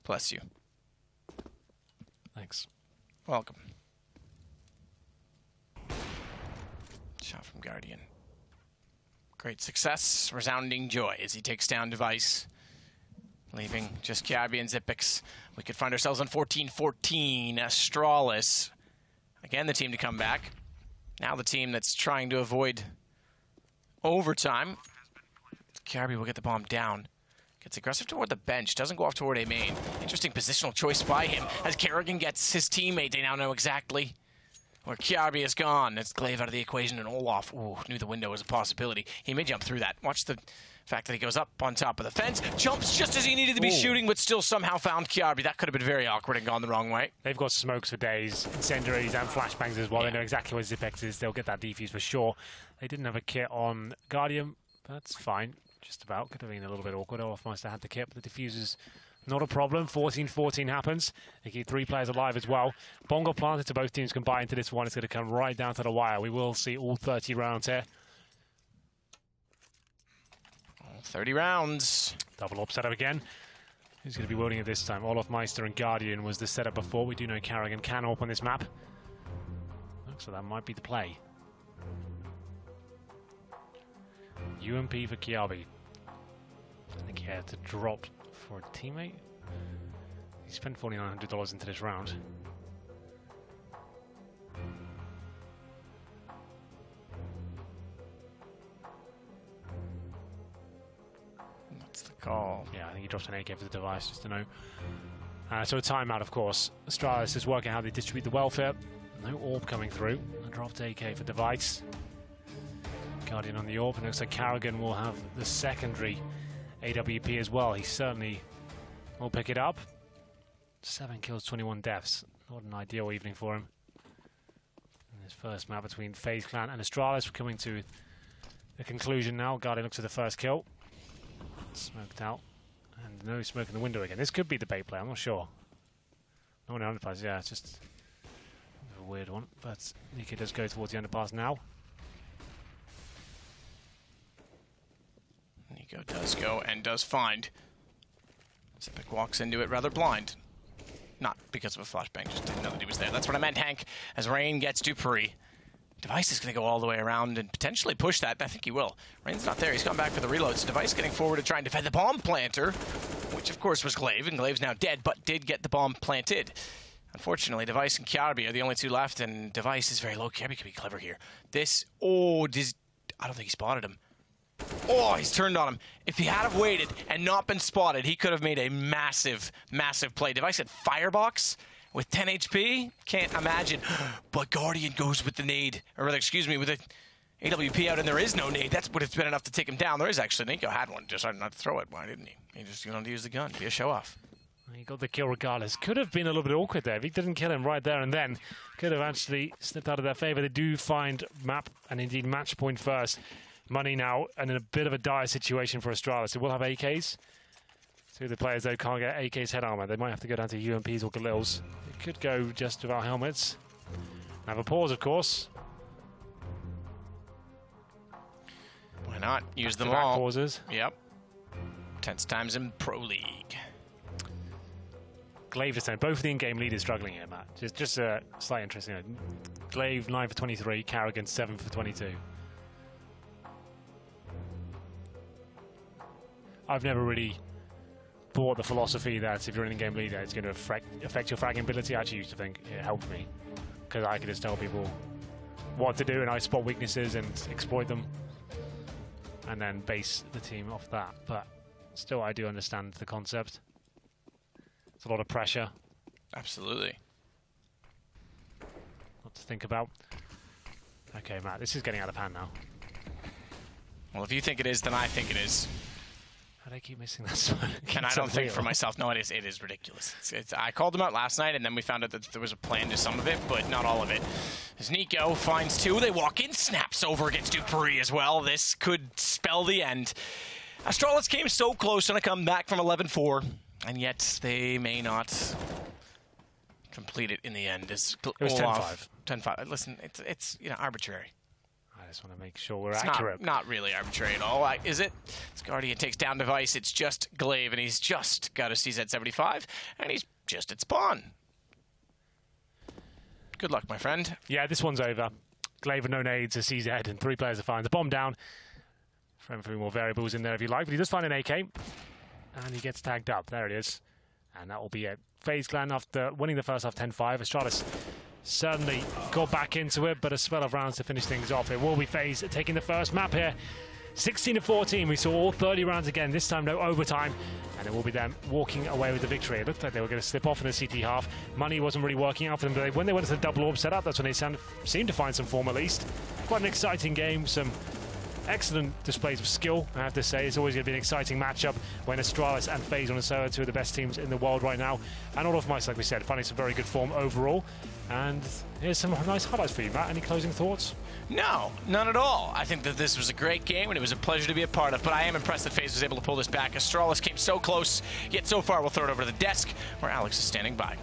[SPEAKER 5] Bless you.
[SPEAKER 6] Thanks.
[SPEAKER 5] Welcome. Shot from Guardian. Great success, resounding joy as he takes down Device. Leaving just Kiabi and Zipex. We could find ourselves on 14-14. Astralis. Again, the team to come back. Now the team that's trying to avoid overtime. Kiabi will get the bomb down. Gets aggressive toward the bench. Doesn't go off toward A main. Interesting positional choice by him. As Kerrigan gets his teammate, they now know exactly where Kiabi is gone. It's Glaive out of the equation, and Olaf knew the window was a possibility. He may jump through that. Watch the fact that he goes up on top of the fence, jumps just as he needed to be shooting, but still somehow found Kiabi. That could have been very awkward and gone the wrong way.
[SPEAKER 6] They've got smokes for days, incendiaries and flashbangs as well. They know exactly where Zipex is. They'll get that defuse for sure. They didn't have a kit on Guardian. That's fine. Just about. Could have been a little bit awkward. Olofmeister had the kit, but the defuser's not a problem. 14-14 happens. They keep 3 players alive as well. Bongo planted to both teams combined into this one. It's going to come right down to the wire. We will see all 30 rounds here.
[SPEAKER 5] 30 rounds.
[SPEAKER 6] Double up setup again. Who's going to be wielding it this time? Olofmeister and Guardian was the setup before. We do know Kerrigan can open this map. Looks like that might be the play. UMP for Kiabi. I think he had to drop for a teammate. He spent $4,900 into this round.
[SPEAKER 5] What's the call?
[SPEAKER 6] Yeah, I think he dropped an AK for the Device, just to know. So a timeout, of course. Astralis is working how they distribute the welfare. No orb coming through. A dropped AK for Device. Guardian on the orb, and it looks like Kerrigan will have the secondary AWP as well. He certainly will pick it up. 7 kills, 21 deaths. Not an ideal evening for him. And his first map between FaZe Clan and Astralis. We're coming to the conclusion now. Guardian looks at the first kill. Smoked out. And no smoke in the window again. This could be the bait play, I'm not sure. No one in the underpass, yeah, it's just a weird one. But Nika does go towards the underpass now.
[SPEAKER 5] Nico does go and does find. Zipex walks into it rather blind. Not because of a flashbang, just didn't know that he was there. That's what I meant, Hank, as Rain gets Dupree. Device is going to go all the way around and potentially push that. I think he will. Rain's not there. He's gone back for the reloads. Device getting forward to try and defend the bomb planter, which of course was Glaive, and Glaive's now dead, but did get the bomb planted. Unfortunately, Device and Kiabi are the only 2 left, and Device is very low. Kiabi could be clever here. This, I don't think he spotted him. Oh, he's turned on him. If he had have waited and not been spotted, he could have made a massive, massive play. Device at Firebox with 10 HP. Can't imagine. But Guardian goes with the nade. Or rather, excuse me, with the AWP out, and there is no nade. That's what it's been enough to take him down. There is actually. Nico had one. Decided not to throw it. Why didn't he? He just wanted to use the gun. Be a show-off.
[SPEAKER 6] He got the kill regardless. Could have been a little bit awkward there. If he didn't kill him right there and then, could have actually slipped out of their favor. They do find map and indeed match point first. Money now, and in a bit of a dire situation for Astralis. They will have AKs. 2 of the players, though, can't get AKs head armor. They might have to go down to UMPs or Galils. They could go just without helmets. Have a pause, of course.
[SPEAKER 5] Why not? Use them
[SPEAKER 6] Back-to-back
[SPEAKER 5] all.
[SPEAKER 6] pauses.
[SPEAKER 5] Yep. Tense times in Pro League.
[SPEAKER 6] Glaive this time. Both of the in-game leaders struggling here, Matt. Just a slight interesting note. Glaive 9 for 23, Kerrigan 7 for 22. I've never really bought the philosophy that if you're an in-game leader, it's going to affect your fragging ability. I actually used to think it helped me because I could just tell people what to do and I spot weaknesses and exploit them and then base the team off that. But still, I do understand the concept. It's a lot of pressure.
[SPEAKER 5] Absolutely.
[SPEAKER 6] What to think about. Okay, Matt, this is getting out of hand now.
[SPEAKER 5] Well, if you think it is, then I think it is.
[SPEAKER 6] How do I keep missing that smoke?
[SPEAKER 5] And I don't think for myself, no, it is ridiculous. I called them out last night, and then we found out that there was a plan to some of it, but not all of it. As Nico finds two, they walk in, snaps over against Dupree as well. This could spell the end. Astralis came so close on a comeback from 11-4, and yet they may not complete it in the end. It
[SPEAKER 6] was 10-5.
[SPEAKER 5] 10-5. Listen, it's arbitrary.
[SPEAKER 6] I just want to make sure we're accurate.
[SPEAKER 5] Not really arbitrary at all, is it? As Guardian takes down Device, it's just Glaive, and he's just got a CZ75, and he's just at spawn. Good luck, my friend.
[SPEAKER 6] Yeah, this one's over. Glaive and no nades, a CZ, and 3 players are fine. The bomb down. Throw 3 more variables in there if you like, but he does find an AK, and he gets tagged up. There it is. And that will be it. FaZe Clan, after winning the first half 10-5, Astralis certainly got back into it, but a spell of rounds to finish things off. It will be FaZe taking the first map here. 16-14, we saw all 30 rounds again, this time no overtime, and it will be them walking away with the victory. It looked like they were going to slip off in the CT half. Money wasn't really working out for them, but when they went to the double orb setup, that's when they seemed to find some form at least. Quite an exciting game, some excellent displays of skill, I have to say. It's always going to be an exciting matchup when Astralis and FaZe on a server, 2 of the best teams in the world right now. And all of Mice, like we said, finding some very good form overall. And here's some nice highlights for you, Matt. Any closing thoughts?
[SPEAKER 5] No, none at all. I think that this was a great game, and it was a pleasure to be a part of, but I am impressed that FaZe was able to pull this back. Astralis came so close, yet so far we'll throw it over to the desk, where Alex is standing by.